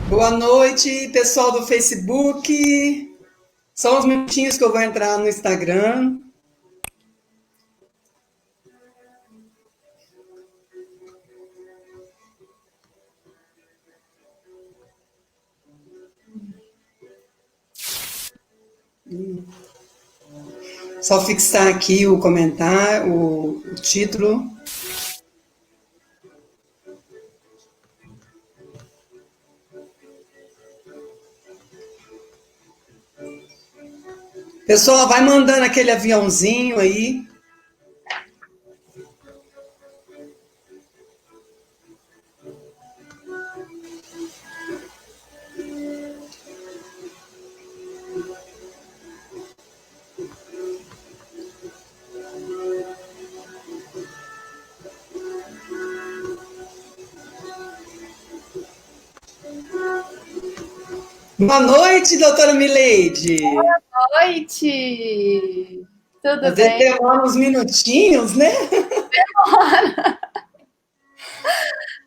Boa noite, pessoal do Facebook. Só uns minutinhos que eu vou entrar no Instagram. Só fixar aqui o comentário, o título. Pessoal, vai mandando aquele aviãozinho aí. Boa noite, doutora Mileide. Boa noite. Tudo Às vezes bem? demora uns minutinhos, né? Demora.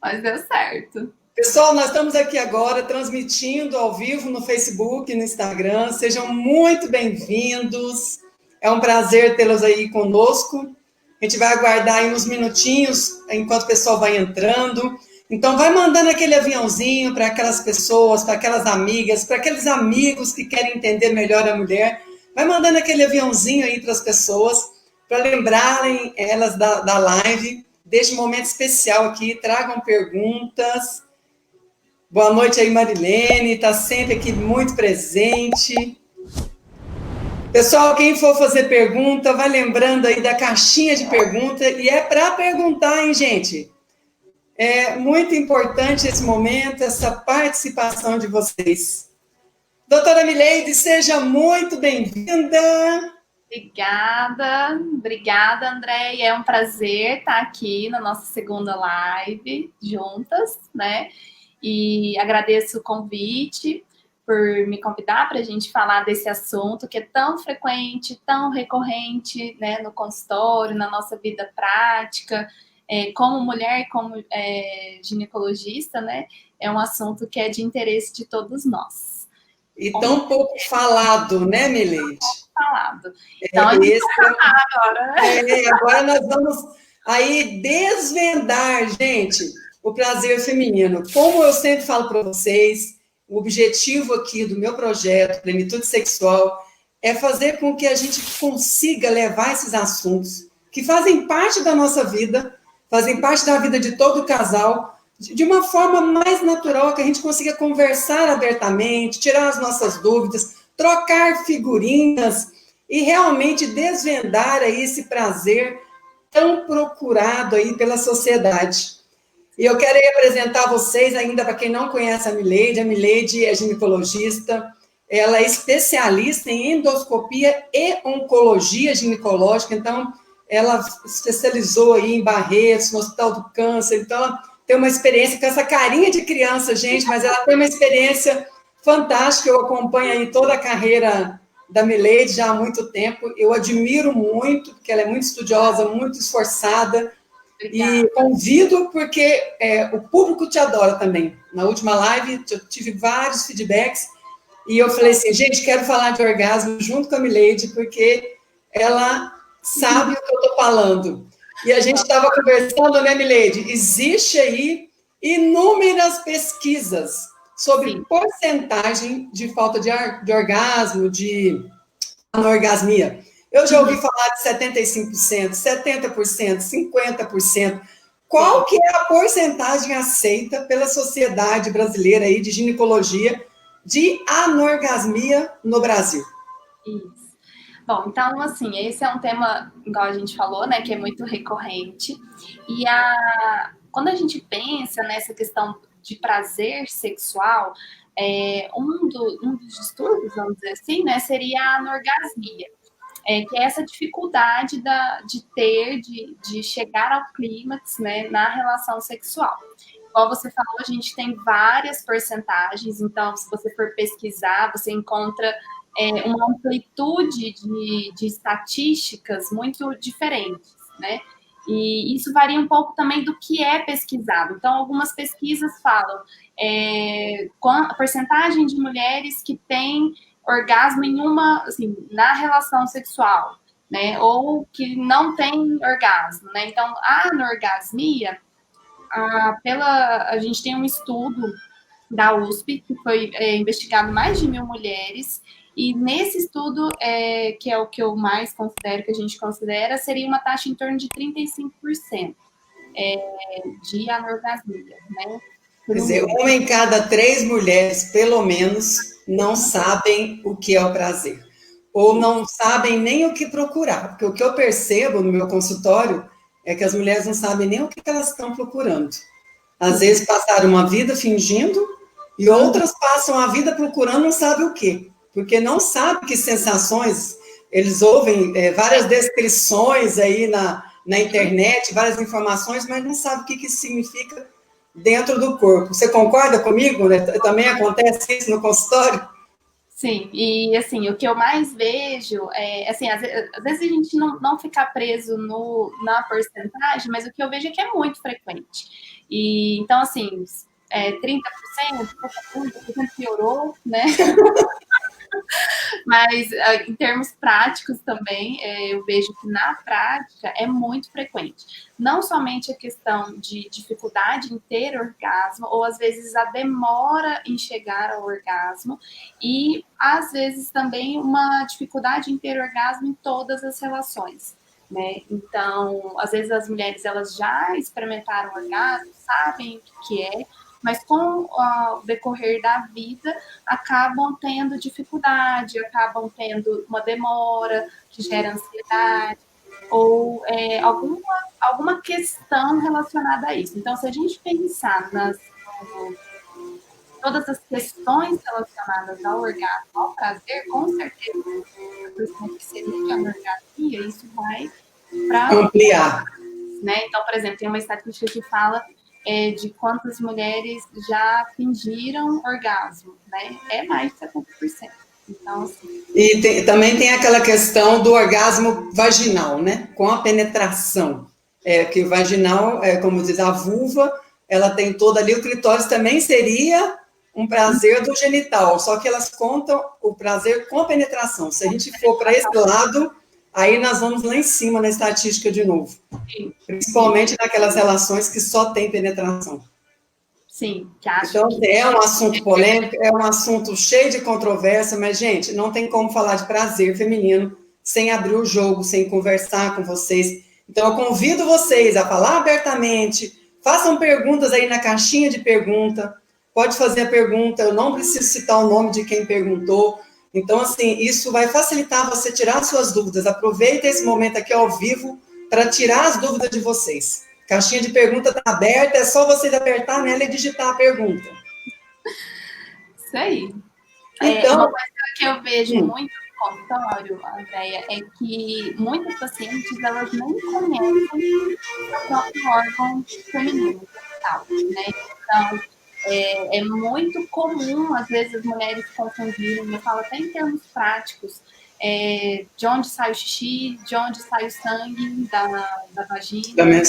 Mas deu certo. Pessoal, nós estamos aqui agora transmitindo ao vivo no Facebook, no Instagram. Sejam muito bem-vindos. É um prazer tê-los aí conosco. A gente vai aguardar aí uns minutinhos enquanto o pessoal vai entrando. Então, vai mandando aquele aviãozinho para aquelas pessoas, para aquelas amigas, para aqueles amigos que querem entender melhor a mulher. Vai mandando aquele aviãozinho aí para as pessoas, para lembrarem elas da live, deste momento especial aqui. Tragam perguntas. Boa noite aí, Marilene, está sempre aqui muito presente. Pessoal, quem for fazer pergunta, vai lembrando aí da caixinha de pergunta, e é para perguntar, hein, gente? É muito importante esse momento, essa participação de vocês. Doutora Mileide, seja muito bem-vinda. Obrigada, André. É um prazer estar aqui na nossa segunda live juntas, né? E agradeço o convite por me convidar para a gente falar desse assunto que é tão frequente, tão recorrente, né, no consultório, na nossa vida prática. Como mulher, como ginecologista, né, é um assunto que é de interesse de todos nós. E tão pouco falado, né, Mileide? Falado. Então, a gente vai falar agora. Agora nós vamos aí desvendar, gente, o prazer feminino. Como eu sempre falo para vocês, o objetivo aqui do meu projeto, Plenitude Sexual, é fazer com que a gente consiga levar esses assuntos que fazem parte da nossa vida, fazem parte da vida de todo casal, de uma forma mais natural, que a gente consiga conversar abertamente, tirar as nossas dúvidas, trocar figurinhas e realmente desvendar aí esse prazer tão procurado aí pela sociedade. E eu quero aí apresentar a vocês, ainda para quem não conhece a Mileide é ginecologista, ela é especialista em endoscopia e oncologia ginecológica, então ela especializou aí em Barretos, no Hospital do Câncer, então ela tem uma experiência com essa carinha de criança, gente, mas ela tem uma experiência fantástica, eu acompanho aí toda a carreira da Mileide já há muito tempo, eu admiro muito, porque ela é muito estudiosa, muito esforçada. Obrigada. E convido porque o público te adora também. Na última live, eu tive vários feedbacks e eu falei assim, gente, quero falar de orgasmo junto com a Mileide, porque ela sabe o que eu estou falando. E a gente estava conversando, né, Mileide? Existe aí inúmeras pesquisas sobre porcentagem de falta de orgasmo, de anorgasmia. Eu já ouvi falar de 75%, 70%, 50%. Qual que é a porcentagem aceita pela Sociedade Brasileira aí de Ginecologia de anorgasmia no Brasil? Isso. Bom, então, assim, esse é um tema, igual a gente falou, né, que é muito recorrente. E quando a gente pensa nessa questão de prazer sexual, um dos distúrbios, vamos dizer assim, né, seria a anorgasmia. Que é essa dificuldade de chegar ao clímax, né, na relação sexual. Como você falou, a gente tem várias porcentagens, então, se você for pesquisar, você encontra uma amplitude de estatísticas muito diferentes, né? E isso varia um pouco também do que é pesquisado. Então, algumas pesquisas falam a porcentagem de mulheres que têm orgasmo em assim, na relação sexual, né? Ou que não tem orgasmo, né? Então, a anorgasmia, a gente tem um estudo da USP, que foi investigado mais de 1.000 mulheres, e nesse estudo, que é o que eu mais considero, que a gente considera, seria uma taxa em torno de 35% de anorgasmia, né? Quer dizer, uma em cada 3 mulheres, pelo menos, não sabem o que é o prazer. Ou não sabem nem o que procurar. Porque o que eu percebo no meu consultório é que as mulheres não sabem nem o que elas estão procurando. Às vezes passaram uma vida fingindo e outras passam a vida procurando não sabe o quê. Porque não sabe que sensações, eles ouvem várias descrições aí na internet, várias informações, mas não sabe o que isso significa dentro do corpo. Você concorda comigo? Né? Também acontece isso no consultório? Sim, e assim, o que eu mais vejo assim, às vezes a gente não fica preso na porcentagem, mas o que eu vejo é que é muito frequente. E então, assim, 30%, 40% piorou, né? Mas em termos práticos também, eu vejo que na prática é muito frequente. Não somente a questão de dificuldade em ter orgasmo, ou às vezes a demora em chegar ao orgasmo, e às vezes também uma dificuldade em ter orgasmo em todas as relações. Né? Então, às vezes as mulheres elas já experimentaram orgasmo, sabem o que é, mas com o decorrer da vida acabam tendo dificuldade, acabam tendo uma demora que gera ansiedade ou alguma questão relacionada a isso. Então, se a gente pensar todas as questões relacionadas ao orgasmo, ao prazer, com certeza, a questão que seria de anorgasmia, isso vai para ampliar. Né? Então, por exemplo, tem uma estatística que fala de quantas mulheres já fingiram orgasmo, né? É mais de 70%. Então, assim... E também tem aquela questão do orgasmo vaginal, né? Com a penetração. Que o vaginal, como diz, a vulva, ela tem toda ali, o clitóris também seria um prazer do genital, só que elas contam o prazer com a penetração. Se a gente for para esse lado, aí nós vamos lá em cima na estatística de novo. Principalmente naquelas relações que só tem penetração. Sim, que acho então, que... é um assunto polêmico, é um assunto cheio de controvérsia, mas, gente, não tem como falar de prazer feminino sem abrir o jogo, sem conversar com vocês. Então, eu convido vocês a falar abertamente, façam perguntas aí na caixinha de pergunta, pode fazer a pergunta, eu não preciso citar o nome de quem perguntou. Então, assim, isso vai facilitar você tirar suas dúvidas. Aproveita esse momento aqui ao vivo para tirar as dúvidas de vocês. Caixinha de pergunta está aberta, é só vocês apertar nela e digitar a pergunta. Isso aí. Então, uma coisa que eu vejo muito no consultório, Andréia, é que muitas pacientes, elas nem conhecem o próprio órgão feminino, genital, né? Então, é muito comum, às vezes, as mulheres confundirem, eu falo até em termos práticos, de onde sai o xixi, de onde sai o sangue da vagina, né?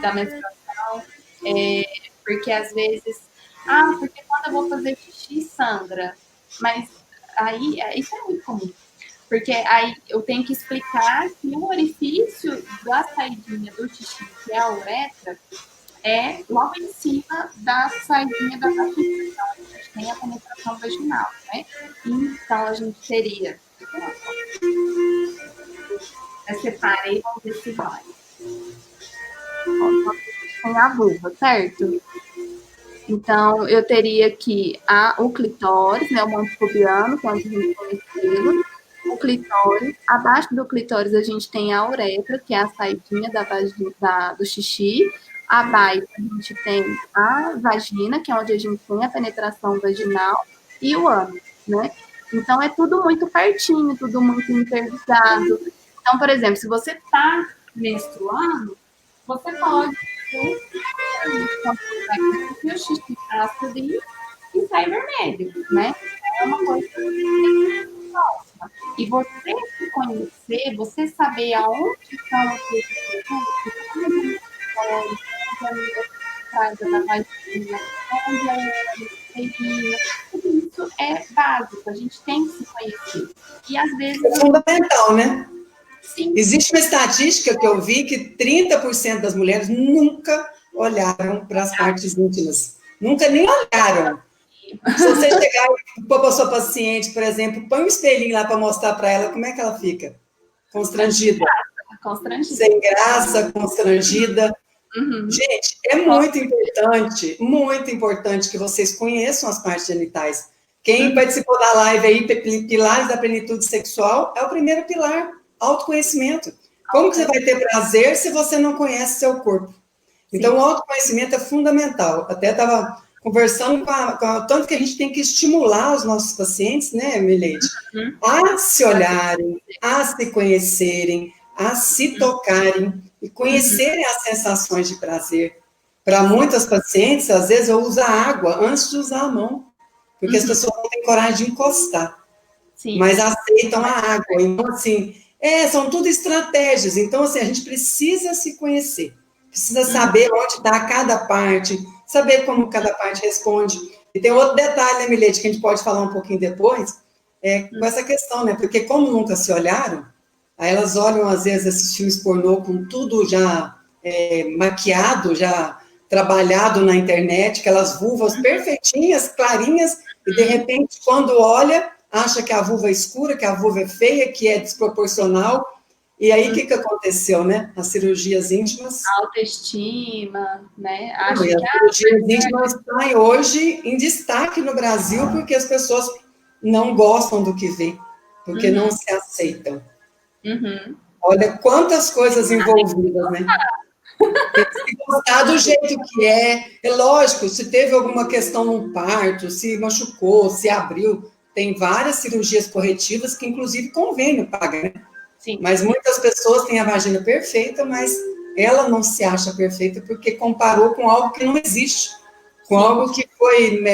Da menstruação, porque às vezes, porque quando eu vou fazer xixi sangra, mas aí isso é muito comum, porque aí eu tenho que explicar que o orifício da saidinha do xixi, que é a uretra, é logo em cima da saidinha da vagina. Então, a gente tem a penetração vaginal, né? Então, a gente teria... Eu separei, vamos ver se vai. Tem a vulva, certo? Então, eu teria aqui o clitóris, né, o manto pubiano, que é onde a gente tem estilo, o clitóris. Abaixo do clitóris, a gente tem a uretra, que é a saidinha do xixi. Abaixo, a gente tem a vagina, que é onde a gente tem a penetração vaginal, e o ânus, né? Então, é tudo muito pertinho, tudo muito interligado. Então, por exemplo, se você está menstruando, você pode o xixi passa ali e sai vermelho, né? É uma coisa que próxima. E você se conhecer, você saber aonde estão as suas onde é a entrada da vagina, onde é o uterinho, tudo isso é básico, a gente tem que se conhecer. E às vezes. É fundamental, né? Sim. Existe uma estatística que eu vi que 30% das mulheres nunca olharam para as partes íntimas. Nunca nem olharam. Se você chegar e pôr para a sua paciente, por exemplo, põe um espelhinho lá para mostrar para ela como é que ela fica. Constrangida. Sem graça, constrangida. Uhum. Gente, é muito importante que vocês conheçam as partes genitais. Quem participou da live aí, Pilares da Plenitude Sexual, é o primeiro pilar, autoconhecimento. Como que você vai ter prazer se você não conhece seu corpo? Então, o autoconhecimento é fundamental. Até estava conversando tanto que a gente tem que estimular os nossos pacientes, né, Mileide, a se olharem, a se conhecerem, a se tocarem e conhecerem as sensações de prazer. Para muitas pacientes, às vezes, eu uso a água antes de usar a mão, porque as pessoas não têm coragem de encostar, mas aceitam a água. Então, assim, são tudo estratégias. Então, assim, a gente precisa se conhecer, precisa saber onde está cada parte, saber como cada parte responde. E tem outro detalhe, né, Milete, que a gente pode falar um pouquinho depois, com essa questão, né? Porque como nunca se olharam, aí elas olham, às vezes, esses filmes pornô com tudo já maquiado, já trabalhado na internet, aquelas vulvas perfeitinhas, clarinhas, e de repente, quando olha, acha que a vulva é escura, que a vulva é feia, que é desproporcional. E aí, o que aconteceu, né? As cirurgias íntimas. Autoestima, né? As cirurgias íntimas estão hoje em destaque no Brasil, porque as pessoas não gostam do que vê, porque não se aceitam. Olha quantas coisas envolvidas, né? Se gostar do jeito que é lógico, se teve alguma questão no parto, se machucou, se abriu, tem várias cirurgias corretivas que, inclusive, convênio paga, né? Sim. Mas muitas pessoas têm a vagina perfeita, mas ela não se acha perfeita porque comparou com algo que não existe, com algo que foi, como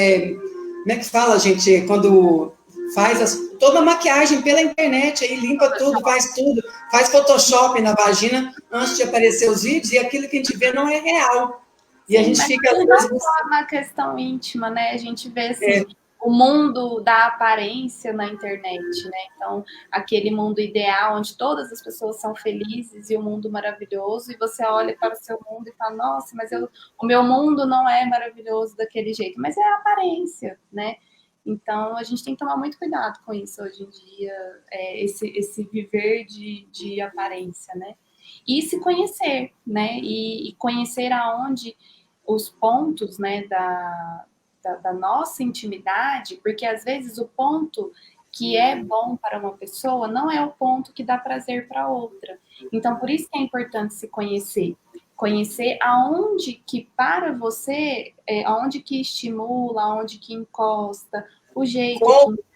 é que fala, gente, quando faz toda a maquiagem pela internet, aí limpa tudo, faz Photoshop na vagina antes de aparecer os vídeos, e aquilo que a gente vê não é real. E a gente fica... Não só na questão íntima, né? A gente vê, assim, o mundo da aparência na internet, né? Então, aquele mundo ideal onde todas as pessoas são felizes e o mundo maravilhoso, e você olha para o seu mundo e fala, nossa, mas o meu mundo não é maravilhoso daquele jeito, mas é a aparência, né? Então, a gente tem que tomar muito cuidado com isso hoje em dia, esse viver de aparência, né? E se conhecer, né? E conhecer aonde os pontos, né, da nossa intimidade, porque às vezes o ponto que é bom para uma pessoa não é o ponto que dá prazer para outra. Então, por isso que é importante se conhecer. Conhecer aonde que para você, aonde que estimula, aonde que encosta, o jeito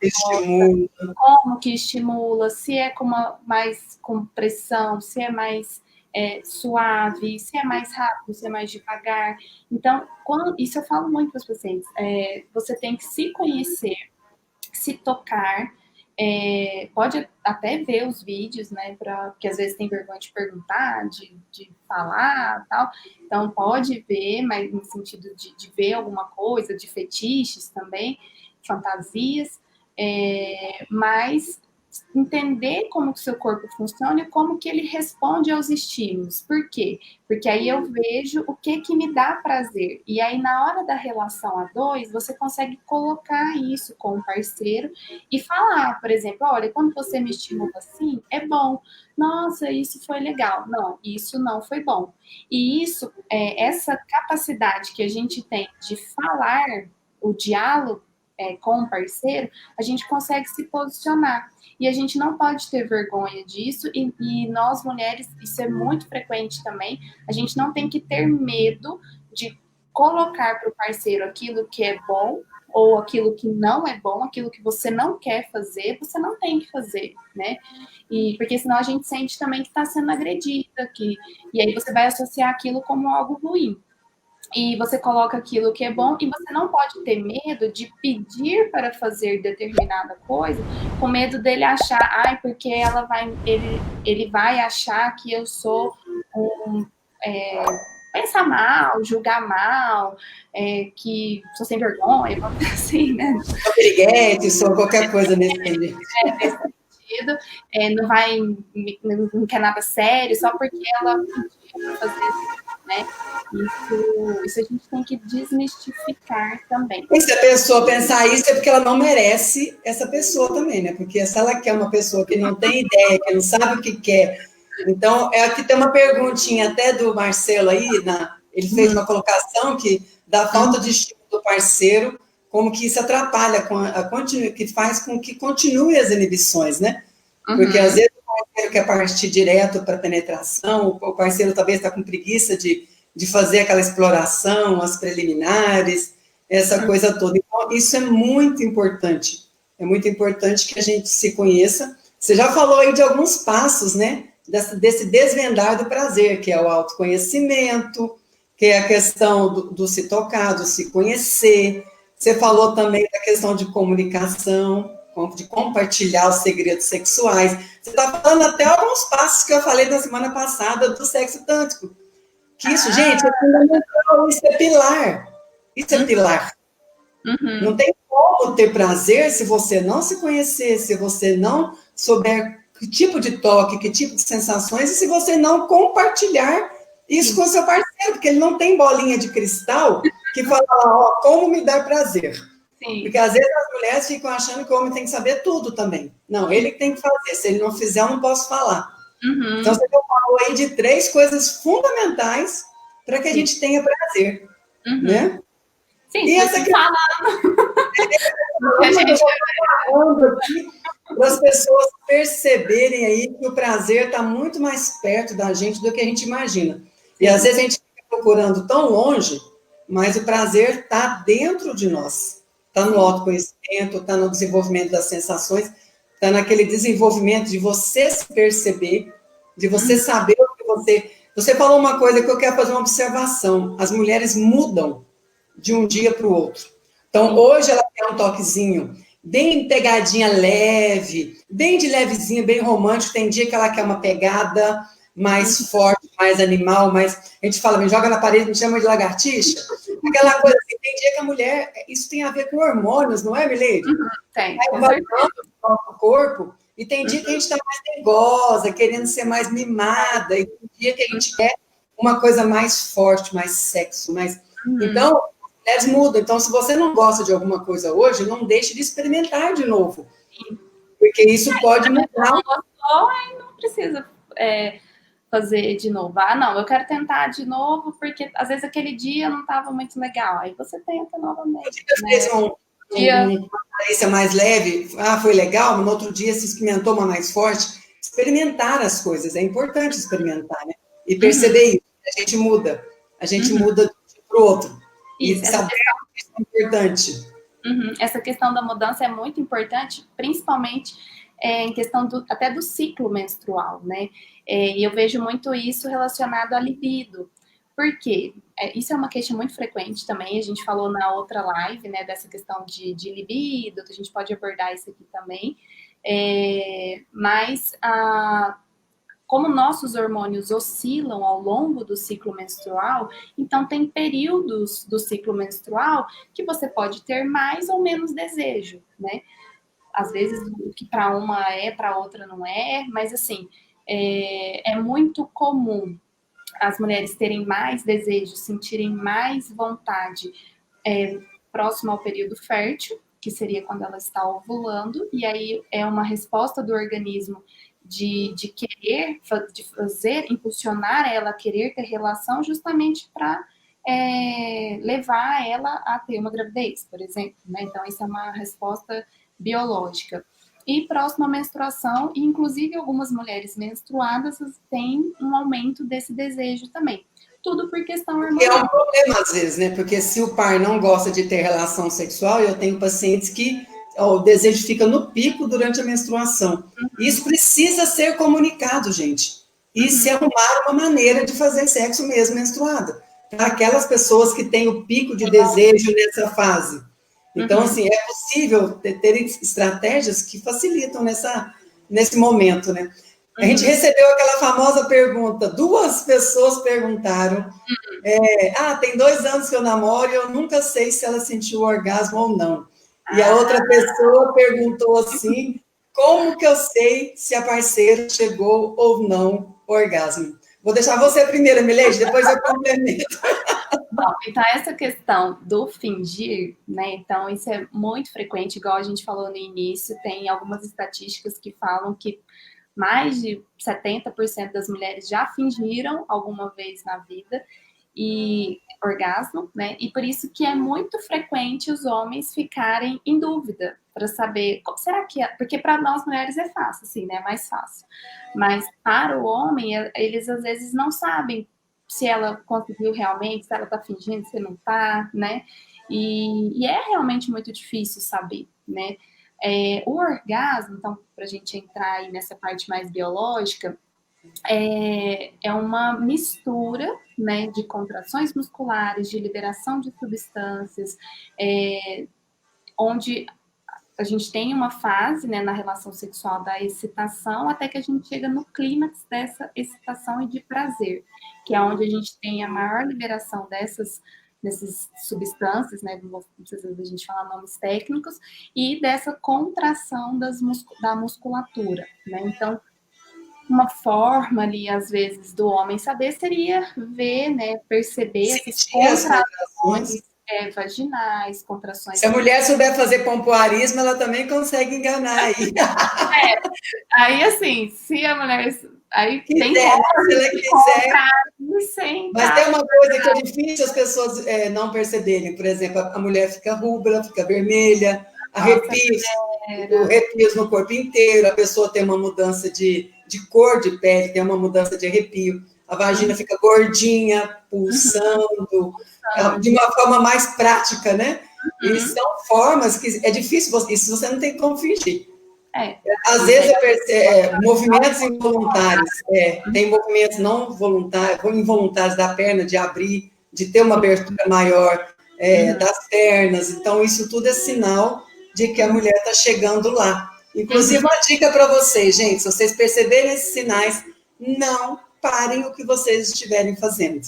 que encosta, como que estimula, se é mais com pressão, se é mais suave, se é mais rápido, se é mais devagar. Então, isso eu falo muito para os pacientes, você tem que se conhecer, se tocar, pode até ver os vídeos, né, porque às vezes tem vergonha de perguntar, de falar, tal, então pode ver, mas no sentido de ver alguma coisa, de fetiches também, fantasias, mas entender como que o seu corpo funciona e como que ele responde aos estímulos. Por quê? Porque aí eu vejo o que me dá prazer. E aí, na hora da relação a dois, você consegue colocar isso com o parceiro e falar, por exemplo, olha, quando você me estimula assim, é bom. Nossa, isso foi legal. Não, isso não foi bom. E isso, essa capacidade que a gente tem de falar, o diálogo com o parceiro, a gente consegue se posicionar. E a gente não pode ter vergonha disso, e nós mulheres, isso é muito frequente também, a gente não tem que ter medo de colocar para o parceiro aquilo que é bom ou aquilo que não é bom, aquilo que você não quer fazer, você não tem que fazer, né? Porque senão a gente sente também que está sendo agredida, e aí você vai associar aquilo como algo ruim. e você coloca aquilo que é bom, e você não pode ter medo de pedir para fazer determinada coisa, com medo dele achar, ai, porque ele vai achar que eu sou um, pensar mal, julgar mal, que sou sem vergonha, assim, né? Sou piriguete, sou qualquer coisa nesse sentido. Nesse sentido, não quer nada sério, só porque ela pediu para fazer isso, né? Isso a gente tem que desmistificar também. E se a pessoa pensar isso, é porque ela não merece essa pessoa também, né? Porque se ela quer uma pessoa que não tem ideia, que não sabe o que quer. Então, aqui tem uma perguntinha até do Marcelo aí, ele fez uma colocação que da falta de estímulo do parceiro, como que isso atrapalha, que faz com que continue as inibições, né? Porque às vezes o parceiro quer partir direto para a penetração, o parceiro talvez está com preguiça de fazer aquela exploração, as preliminares, essa coisa toda. Então, isso é muito importante. É muito importante que a gente se conheça. Você já falou aí de alguns passos, né? Desse desvendar do prazer, que é o autoconhecimento, que é a questão do se tocar, do se conhecer. Você falou também da questão de comunicação, de compartilhar os segredos sexuais. Você está falando até alguns passos que eu falei na semana passada do sexo tântrico. Que isso, gente, é fundamental, isso é pilar. Isso é pilar. Não tem como ter prazer se você não se conhecer, se você não souber que tipo de toque, que tipo de sensações, e se você não compartilhar isso com o seu parceiro, porque ele não tem bolinha de cristal que fala, ó, como me dar prazer. Sim. Porque às vezes as mulheres ficam achando que o homem tem que saber tudo também. Não, ele tem que fazer. Se ele não fizer, eu não posso falar. Então, você falou aí de 3 coisas fundamentais para que a gente tenha prazer, né? Sim, e essa que para as pessoas perceberem aí que o prazer está muito mais perto da gente do que a gente imagina. E às vezes a gente fica procurando tão longe, mas o prazer está dentro de nós. Está no autoconhecimento, está no desenvolvimento das sensações, está naquele desenvolvimento de você se perceber, de você saber o que você... Você falou uma coisa que eu quero fazer uma observação. As mulheres mudam de um dia para o outro. Então, hoje ela tem um toquezinho bem pegadinha leve, bem de levezinho, bem romântico. Tem dia que ela quer uma pegada mais forte, mais animal, mais... A gente fala, me joga na parede, me chama de lagartixa. Aquela coisa assim, tem dia que a mulher... Isso tem a ver com hormônios, não é, Milady? Tem. Aí vai o nosso corpo, e tem dia que a gente está mais nervosa, querendo ser mais mimada, e tem dia que a gente quer uma coisa mais forte, mais sexo, mais... Então, as mulheres mudam. Então, se você não gosta de alguma coisa hoje, não deixe de experimentar de novo. Porque isso pode mudar. Não gostou, aí não precisa fazer de novo. Ah, não, eu quero tentar de novo, porque às vezes aquele dia não estava muito legal. Aí você tenta novamente. Uma aparência mais leve, foi legal, no outro dia se experimentou uma mais forte. Experimentar as coisas, é importante experimentar, né? E perceber isso, a gente muda de um dia para o outro. Isso, e saber que isso é importante. Essa questão da mudança é muito importante, principalmente em questão até do ciclo menstrual, né? E eu vejo muito isso relacionado à libido. Por quê? Isso é uma queixa muito frequente também, a gente falou na outra live, né, dessa questão de libido, a gente pode abordar isso aqui também, mas como nossos hormônios oscilam ao longo do ciclo menstrual, então tem períodos do ciclo menstrual que você pode ter mais ou menos desejo, né? Às vezes o que para uma para outra não é, mas assim, é muito comum as mulheres terem mais desejo, sentirem mais vontade próximo ao período fértil, que seria quando ela está ovulando, e aí é uma resposta do organismo de querer, de fazer, impulsionar ela a querer ter relação justamente para levar ela a ter uma gravidez, por exemplo, né? Então, isso é uma resposta biológica. E próximo à menstruação, e inclusive algumas mulheres menstruadas têm um aumento desse desejo também. Tudo por questão hormonal. E é um problema às vezes, né? Porque se o par não gosta de ter relação sexual, eu tenho pacientes que o desejo fica no pico durante a menstruação. Isso precisa ser comunicado, gente. E se arrumar uma maneira de fazer sexo mesmo menstruada. para aquelas pessoas que têm o pico de desejo nessa fase. Então, assim, é possível ter estratégias que facilitam nesse momento, né? A gente recebeu aquela famosa pergunta, 2 pessoas perguntaram, tem 2 anos que eu namoro e eu nunca sei se ela sentiu orgasmo ou não. E a outra pessoa perguntou assim, como que eu sei se a parceira chegou ou não ao orgasmo? Vou deixar você primeiro, Milady, depois eu complemento. Bom, então essa questão do fingir, né? Então isso é muito frequente, igual a gente falou no início, tem algumas estatísticas que falam que mais de 70% das mulheres já fingiram alguma vez na vida e orgasmo, né? E por isso que é muito frequente os homens ficarem em dúvida para saber, será que é? Porque para nós mulheres é fácil, assim, né? É mais fácil. Mas para o homem, eles às vezes não sabem se ela conseguiu realmente, se ela tá fingindo, se não tá, né? E é realmente muito difícil saber, né? O orgasmo, então, para a gente entrar aí nessa parte mais biológica, é uma mistura, né, de contrações musculares, de liberação de substâncias, onde a gente tem uma fase, né, na relação sexual da excitação, até que a gente chega no clímax dessa excitação e de prazer, que é onde a gente tem a maior liberação dessas substâncias, né, não precisa a gente falar nomes técnicos, e dessa contração da musculatura, né, então uma forma ali, às vezes, do homem saber seria ver, né, perceber essas contrações vaginais, contrações. Se a mulher souber fazer pompoarismo, ela também consegue enganar aí. Aí, assim, se a mulher... Aí quiser, tem se ela quiser. Sem mas tem uma coisa que é difícil as pessoas não perceberem. Por exemplo, a mulher fica rubra, fica vermelha, arrepios no corpo inteiro, a pessoa tem uma mudança de cor de pele, tem uma mudança de arrepio, a vagina fica gordinha, pulsando, de uma forma mais prática, né? E são formas que é difícil, isso você não tem como fingir. Às vezes eu percebo movimentos involuntários, tem movimentos não voluntários, involuntários da perna, de abrir, de ter uma abertura maior das pernas, então isso tudo é sinal de que a mulher está chegando lá. Inclusive, uma dica para vocês, gente, se vocês perceberem esses sinais, não parem o que vocês estiverem fazendo.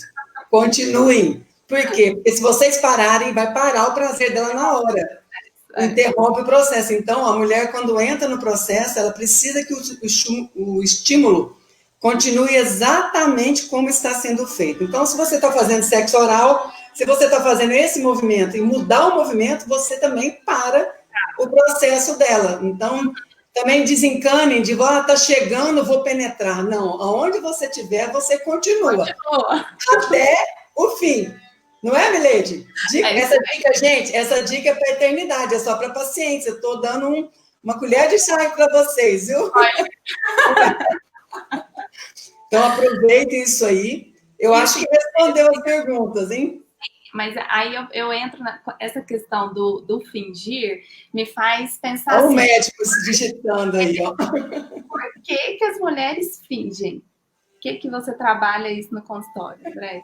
Continuem. Por quê? Porque se vocês pararem, vai parar o prazer dela na hora. Interrompe o processo. Então, a mulher, quando entra no processo, ela precisa que o estímulo continue exatamente como está sendo feito. Então, se você está fazendo sexo oral, se você está fazendo esse movimento e mudar o movimento, você também para o processo dela. Então, também desencanem de, tá chegando, vou penetrar. Não, aonde você estiver, você continua. Até o fim. Não é, Milady? Essa dica, gente, essa dica é para a eternidade, é só para paciência. Eu estou dando uma colher de chá para vocês, viu? Então, aproveitem isso aí. Eu acho que respondeu as perguntas, hein? Mas aí eu entro essa questão do fingir, me faz pensar Olha assim... o médico se digitando aí, ó. Por que as mulheres fingem? Por que você trabalha isso no consultório, André?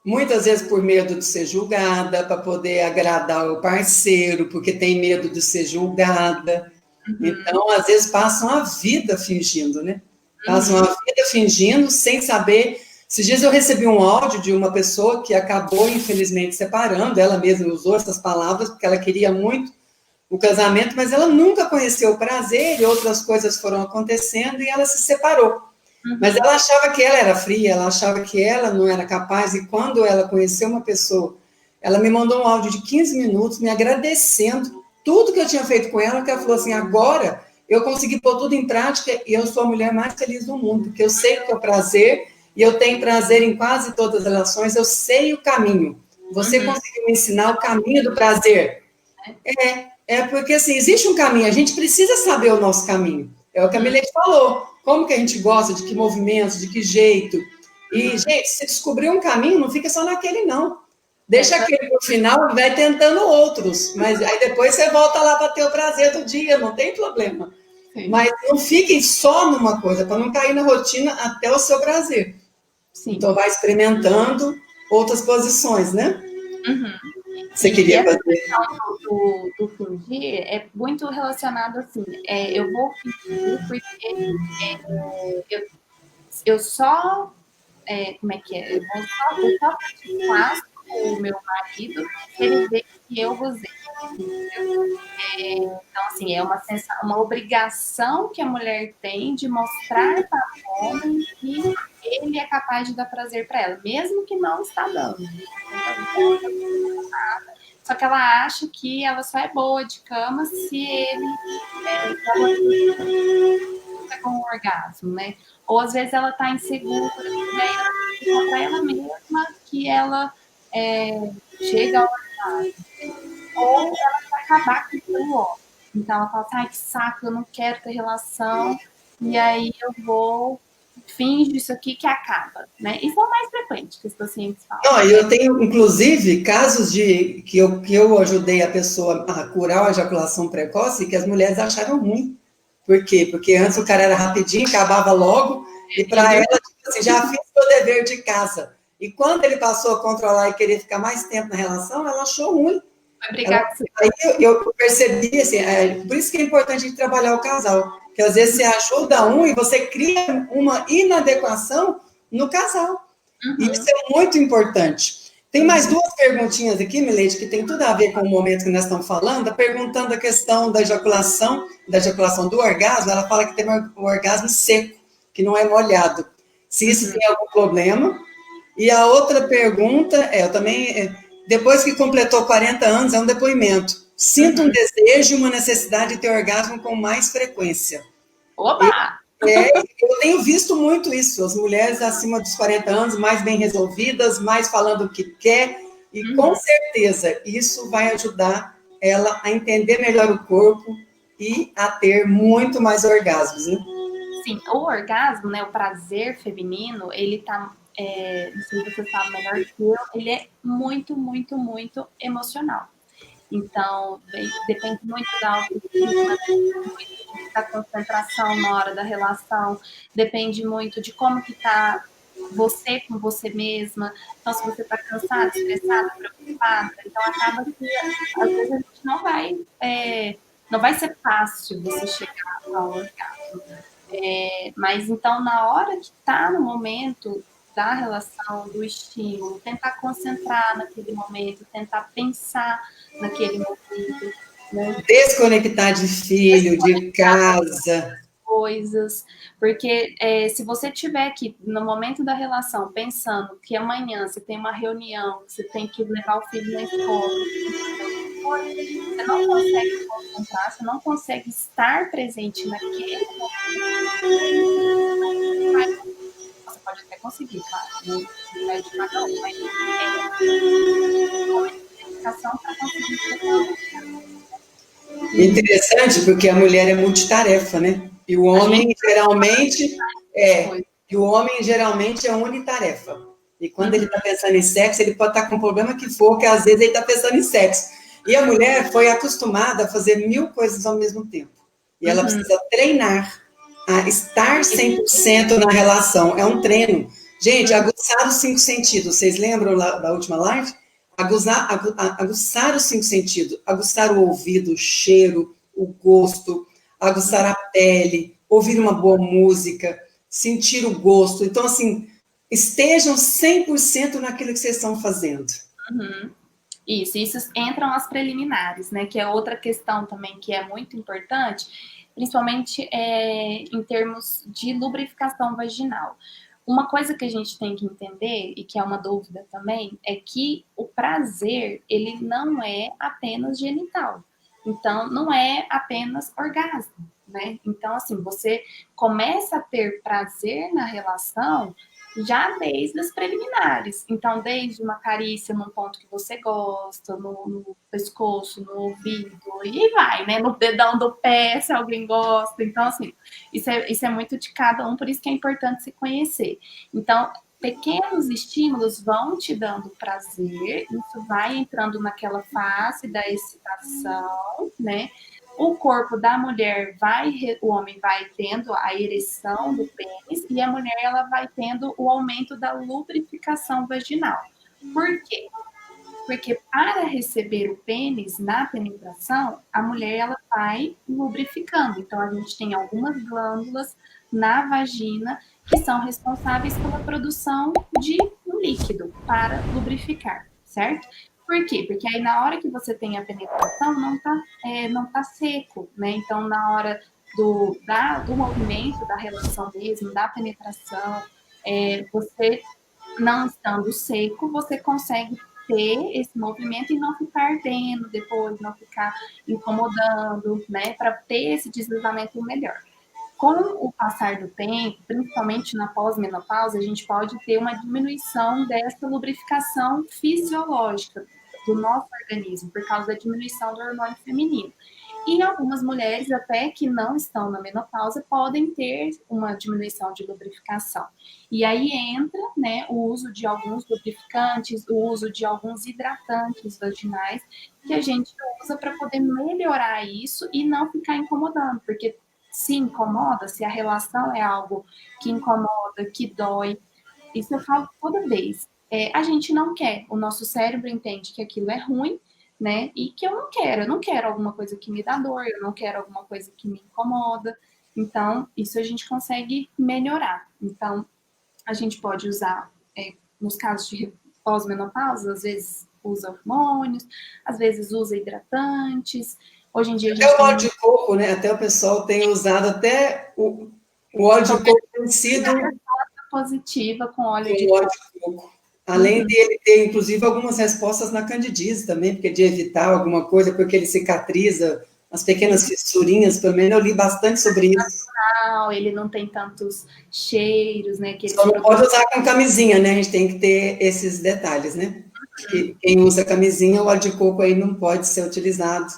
Muitas vezes por medo de ser julgada, para poder agradar o parceiro, porque tem medo de ser julgada. Então, às vezes, passam a vida fingindo, né? Passam a vida fingindo, sem saber. Esses dias eu recebi um áudio de uma pessoa que acabou, infelizmente, separando. Ela mesma usou essas palavras, porque ela queria muito o casamento, mas ela nunca conheceu o prazer, e outras coisas foram acontecendo, e ela se separou. Mas ela achava que ela era fria, ela achava que ela não era capaz, e quando ela conheceu uma pessoa, ela me mandou um áudio de 15 minutos, me agradecendo tudo que eu tinha feito com ela, que ela falou assim, agora eu consegui pôr tudo em prática, e eu sou a mulher mais feliz do mundo, porque eu sei o que é o prazer, e eu tenho prazer em quase todas as relações, eu sei o caminho. Você conseguiu me ensinar o caminho do prazer? Porque assim, existe um caminho, a gente precisa saber o nosso caminho. É o que a Milete falou. Como que a gente gosta, de que movimentos, de que jeito. E, gente, se descobrir um caminho, não fica só naquele, não. Deixa aquele pro final e vai tentando outros. Mas aí depois você volta lá para ter o prazer do dia, não tem problema. Sim. Mas não fiquem só numa coisa, para não cair na rotina até o seu prazer. Sim. Então, vai experimentando outras posições, né? Uhum. Você queria essa fazer? questão do fingir é muito relacionado assim, eu vou fingir porque eu, eu só, como é que é? Eu só satisfaço o meu marido se ele vê que eu gozei, entendeu? Então, assim, é uma obrigação que a mulher tem de mostrar para o homem que ele é capaz de dar prazer para ela, mesmo que não está dando. Entendeu? Então, só que ela acha que ela só é boa de cama se ela com um orgasmo, né? Ou às vezes ela está insegura, e daí ela explica para ela mesma que ela chega ao orgasmo, né? Ou ela vai acabar com o homem. Então ela fala assim, ai que saco, eu não quero ter relação, e aí eu vou finge isso aqui que acaba, né? Isso é o mais frequente que os pacientes falam, Não, né? eu tenho, inclusive, casos de que eu ajudei a pessoa a curar a ejaculação precoce que as mulheres acharam ruim. Por quê? Porque antes o cara era rapidinho, acabava logo, e E para ela, tipo assim, já fiz meu dever de casa. E quando ele passou a controlar e querer ficar mais tempo na relação, ela achou ruim. vai Ela, brigar com você. aí eu percebi, assim, por isso que é importante a gente trabalhar o casal, que às vezes você ajuda um e você cria uma inadequação no casal. E isso Uhum. é muito importante. Tem mais duas perguntinhas aqui, Milady, que tem tudo a ver com o momento que nós estamos falando. Perguntando a questão da ejaculação do orgasmo, ela fala que tem um orgasmo seco, que não é molhado. Se isso Uhum. tem algum problema. E a outra pergunta eu também, depois que completou 40 anos, é um depoimento. Sinto um Uhum. desejo e uma necessidade de ter orgasmo com mais frequência. Opa! Eu tenho visto muito isso, as mulheres acima dos 40 anos, mais bem resolvidas, mais falando o que quer, e com Uhum. certeza isso vai ajudar ela a entender melhor o corpo e a ter muito mais orgasmos, né? Sim, o orgasmo, né, o prazer feminino, ele tá, não sei se você sabe melhor que eu, ele é muito, muito, muito emocional. Então, depende muito da autoestima, depende muito da concentração na hora da relação, depende muito de como que tá você com você mesma. Então, se você está cansada, estressada, preocupada, então acaba que às vezes a gente não vai ser fácil você chegar ao orgasmo. Mas então, na hora que está no momento da relação, do estímulo, tentar concentrar naquele momento, tentar pensar naquele momento, né? Desconectar de filho, de casa. Coisas, porque se você tiver aqui no momento da relação pensando que amanhã você tem uma reunião, você tem que levar o filho na escola, você não consegue se concentrar, você não consegue estar presente naquele momento. Você pode até conseguir, claro, né? Vai de cada um, mas momento de dedicação para conseguir chegar. Interessante, porque a mulher é multitarefa, né? E o A gente homem geralmente faz coisas. é unitarefa. E quando ele está pensando em sexo, ele pode estar com o problema que for, que às vezes ele está pensando em sexo. E a mulher foi acostumada a fazer 1000 coisas ao mesmo tempo. E ela Uhum. precisa treinar a estar 100% na relação. É um treino. Gente, aguçar os 5 sentidos. Vocês lembram da última live? Aguçar os 5 sentidos. Aguçar o ouvido, o cheiro, o gosto, aguçar a pele, ouvir uma boa música, sentir o gosto. Então, assim, estejam 100% naquilo que vocês estão fazendo. Uhum. Isso entram as preliminares, né? Que é outra questão também que é muito importante, principalmente em termos de lubrificação vaginal. Uma coisa que a gente tem que entender, e que é uma dúvida também, é que o prazer, ele não é apenas genital. Então, não é apenas orgasmo, né? Então, assim, você começa a ter prazer na relação já desde as preliminares. Então, desde uma carícia num ponto que você gosta, no pescoço, no ouvido, e vai, né? No dedão do pé, se alguém gosta. Então, assim, isso é muito de cada um, por isso que é importante se conhecer. Então, pequenos estímulos vão te dando prazer, isso vai entrando naquela fase da excitação, né? O corpo da mulher o homem vai tendo a ereção do pênis e a mulher ela vai tendo o aumento da lubrificação vaginal. Por quê? Porque para receber o pênis na penetração, a mulher ela vai lubrificando. Então a gente tem algumas glândulas na vagina que são responsáveis pela produção de um líquido para lubrificar, certo? Por quê? Porque aí na hora que você tem a penetração não tá seco, né? Então na hora do movimento, da relação mesmo, da penetração, você não estando seco, você consegue ter esse movimento e não ficar ardendo depois, não ficar incomodando, né, para ter esse deslizamento melhor. Com o passar do tempo, principalmente na pós-menopausa, a gente pode ter uma diminuição dessa lubrificação fisiológica do nosso organismo, por causa da diminuição do hormônio feminino. E algumas mulheres, até que não estão na menopausa, podem ter uma diminuição de lubrificação. E aí entra, né, o uso de alguns lubrificantes, o uso de alguns hidratantes vaginais, que a gente usa para poder melhorar isso e não ficar incomodando, porque se incomoda, se a relação é algo que incomoda, que dói, isso eu falo toda vez. A gente não quer, o nosso cérebro entende que aquilo é ruim, né? E que eu não quero alguma coisa que me dá dor, eu não quero alguma coisa que me incomoda. Então, isso a gente consegue melhorar. Então, a gente pode usar, nos casos de pós-menopausa, às vezes usa hormônios, às vezes usa hidratantes. Hoje em dia a Até gente o tem óleo muito de coco, né? Até o pessoal tem usado até o óleo de coco tem sido positiva com óleo de com óleo coco. de coco. Além dele ter, inclusive, algumas respostas na candidíase também, porque de evitar alguma coisa, porque ele cicatriza as pequenas fissurinhas, pelo menos eu li bastante sobre isso. Ele não tem tantos cheiros, né? Aqueles Só não produtos. pode usar com camisinha, né? A gente tem que ter esses detalhes, né? Que quem usa camisinha, o óleo de coco aí não pode ser utilizado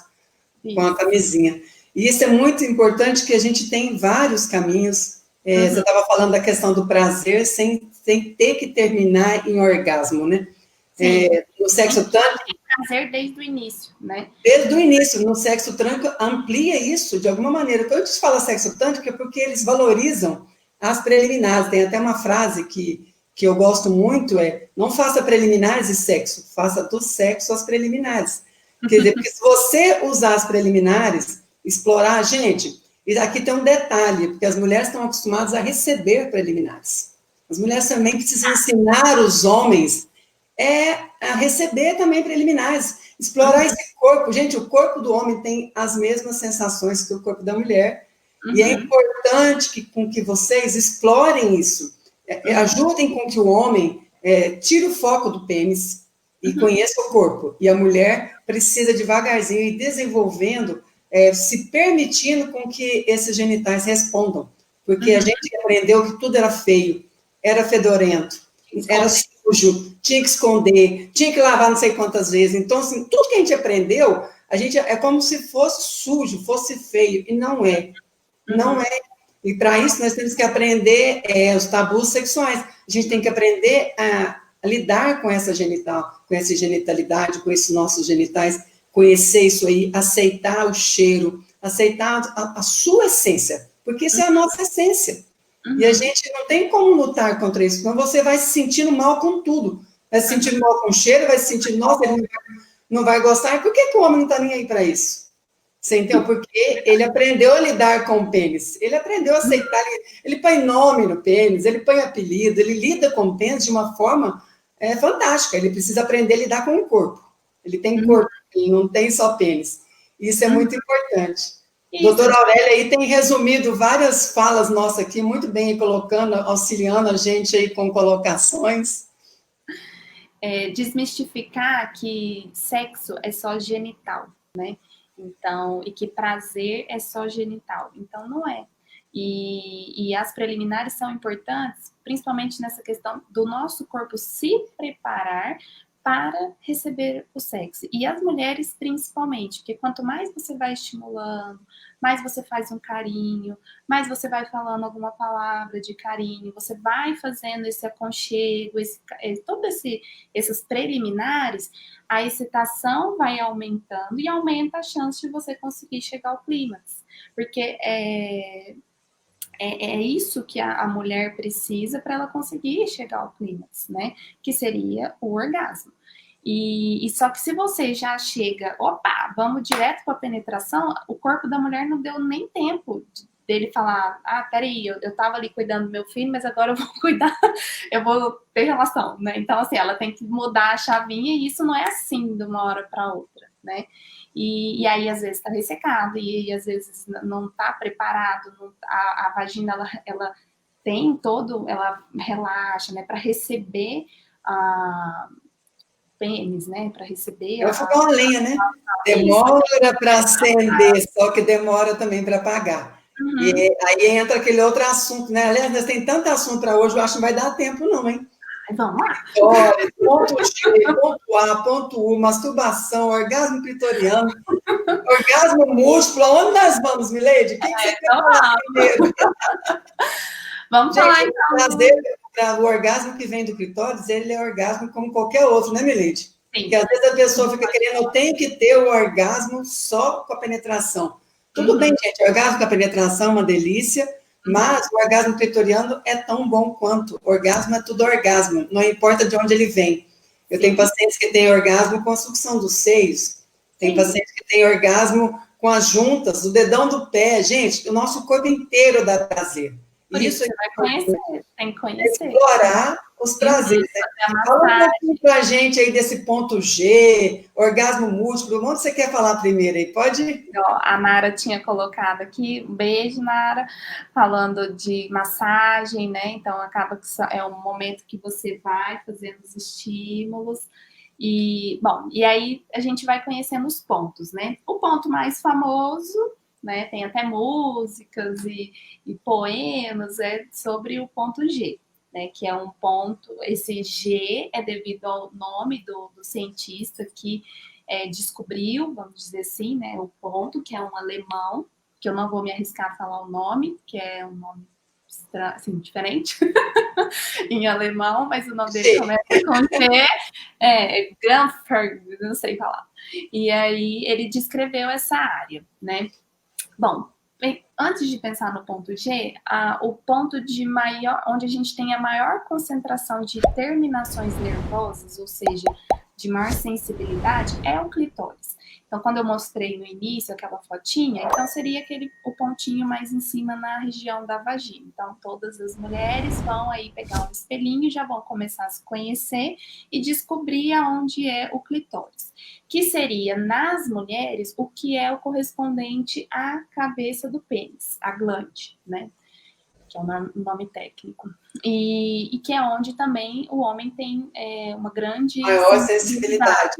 com a camisinha. E isso é muito importante, que a gente tem vários caminhos. Você estava falando da questão do prazer sem ter que terminar em orgasmo, né? Sim, No sexo tântrico, tem prazer desde o início, né? desde o início, no sexo tântrico, amplia isso de alguma maneira. Quando a gente fala sexo tântrico, é porque eles valorizam as preliminares. Tem até uma frase que eu gosto muito, não faça preliminares e sexo, faça do sexo as preliminares. Quer dizer, porque se você usar as preliminares, explorar, gente, e aqui tem um detalhe, porque as mulheres estão acostumadas a receber preliminares. As mulheres também precisam ensinar os homens a receber também preliminares, explorar esse corpo. Gente, o corpo do homem tem as mesmas sensações que o corpo da mulher, e é importante com que vocês explorem isso, ajudem com que o homem tire o foco do pênis e conheça o corpo, e a mulher precisa devagarzinho ir desenvolvendo, se permitindo com que esses genitais respondam, porque a gente aprendeu que tudo era feio, era fedorento, era sujo, tinha que esconder, tinha que lavar não sei quantas vezes. Então, assim, tudo que a gente aprendeu, a gente é como se fosse sujo, fosse feio, e não é. Não é. E para isso nós temos que aprender os tabus sexuais. A gente tem que aprender a lidar com essa genital, com essa genitalidade, com esses nossos genitais, conhecer isso aí, aceitar o cheiro, aceitar a sua essência, porque isso é a nossa essência. E a gente não tem como lutar contra isso, senão você vai se sentindo mal com tudo. Vai se sentindo mal com o cheiro, vai se sentir, nossa, ele não vai gostar. E por que o homem não está nem aí para isso? Você entendeu? Porque ele aprendeu a lidar com o pênis. Ele aprendeu a aceitar. Ele põe nome no pênis, ele põe apelido, ele lida com o pênis de uma forma fantástica. Ele precisa aprender a lidar com o corpo. Ele tem corpo, ele não tem só pênis. Isso é muito importante. Doutora Aurélia aí tem resumido várias falas nossas aqui, muito bem, colocando, auxiliando a gente aí com colocações. Desmistificar que sexo é só genital, né? Então, e que prazer é só genital. Então, não é. E as preliminares são importantes, principalmente nessa questão do nosso corpo se preparar para receber o sexo. E as mulheres, principalmente, porque quanto mais você vai estimulando, mais você faz um carinho, mais você vai falando alguma palavra de carinho, você vai fazendo esse aconchego, essas preliminares, a excitação vai aumentando e aumenta a chance de você conseguir chegar ao clímax. Porque é isso que a mulher precisa para ela conseguir chegar ao clímax, né? Que seria o orgasmo. E só que se você já chega, opa, vamos direto para a penetração, o corpo da mulher não deu nem tempo dele falar, peraí, eu tava ali cuidando do meu filho, mas agora eu vou cuidar, eu vou ter relação, né? Então, assim, ela tem que mudar a chavinha e isso não é assim de uma hora para outra, né? E aí, às vezes, está ressecado, e às vezes não está preparado, a vagina, ela tem todo, ela relaxa, né, para receber a pênis, né, para receber É o fogão a lenha, né? Demora para acender, só que demora também para apagar. E aí entra aquele outro assunto, né? Aliás, nós tem tanto assunto para hoje, eu acho que não vai dar tempo, não, hein? Vamos lá. Olha, ponto G, ponto A, ponto U, masturbação, orgasmo clitoriano, orgasmo múltiplo. Onde nós vamos, Milady? Quem que você quer falar primeiro? Vamos Gente, falar então. O orgasmo que vem do clitóris, ele é orgasmo como qualquer outro, né, Milady? Sim. Porque às vezes a pessoa fica querendo, eu tenho que ter o orgasmo só com a penetração. Tudo bem, gente, orgasmo com a penetração é uma delícia, mas o orgasmo clitoriano é tão bom quanto. Orgasmo é tudo orgasmo, não importa de onde ele vem. Eu tenho pacientes que têm orgasmo com a sucção dos seios, tem pacientes que têm orgasmo com as juntas, o dedão do pé. Gente, o nosso corpo inteiro dá prazer. Por isso você vai conhecer, tem que conhecer. Explorar os prazeres. Né? Fala um pouquinho pra gente aí desse ponto G, orgasmo múltiplo. Onde você quer falar primeiro aí? Pode ir? A Nara tinha colocado aqui, um beijo, Nara, falando de massagem, né? Então acaba que é um momento que você vai fazendo os estímulos. E, bom, e aí a gente vai conhecendo os pontos, né? O ponto mais famoso, né? Tem até músicas e poemas, sobre o ponto G, né? Que é um ponto, esse G é devido ao nome do cientista que descobriu, vamos dizer assim, né? O ponto, que é um alemão, que eu não vou me arriscar a falar o nome, que é um nome assim, diferente em alemão, mas o nome dele começa com G, Gramfer, não sei falar. E aí ele descreveu essa área, né? Bom, antes de pensar no ponto G, o ponto de maior, onde a gente tem a maior concentração de terminações nervosas, ou seja, de maior sensibilidade, é o clitóris. Então, quando eu mostrei no início aquela fotinha, então seria o pontinho mais em cima na região da vagina. Então, todas as mulheres vão aí pegar um espelhinho, já vão começar a se conhecer e descobrir aonde é o clitóris. Que seria, nas mulheres, o que é o correspondente à cabeça do pênis, a glande, né? Que é um nome técnico. E que é onde também o homem tem uma grande maior sensibilidade.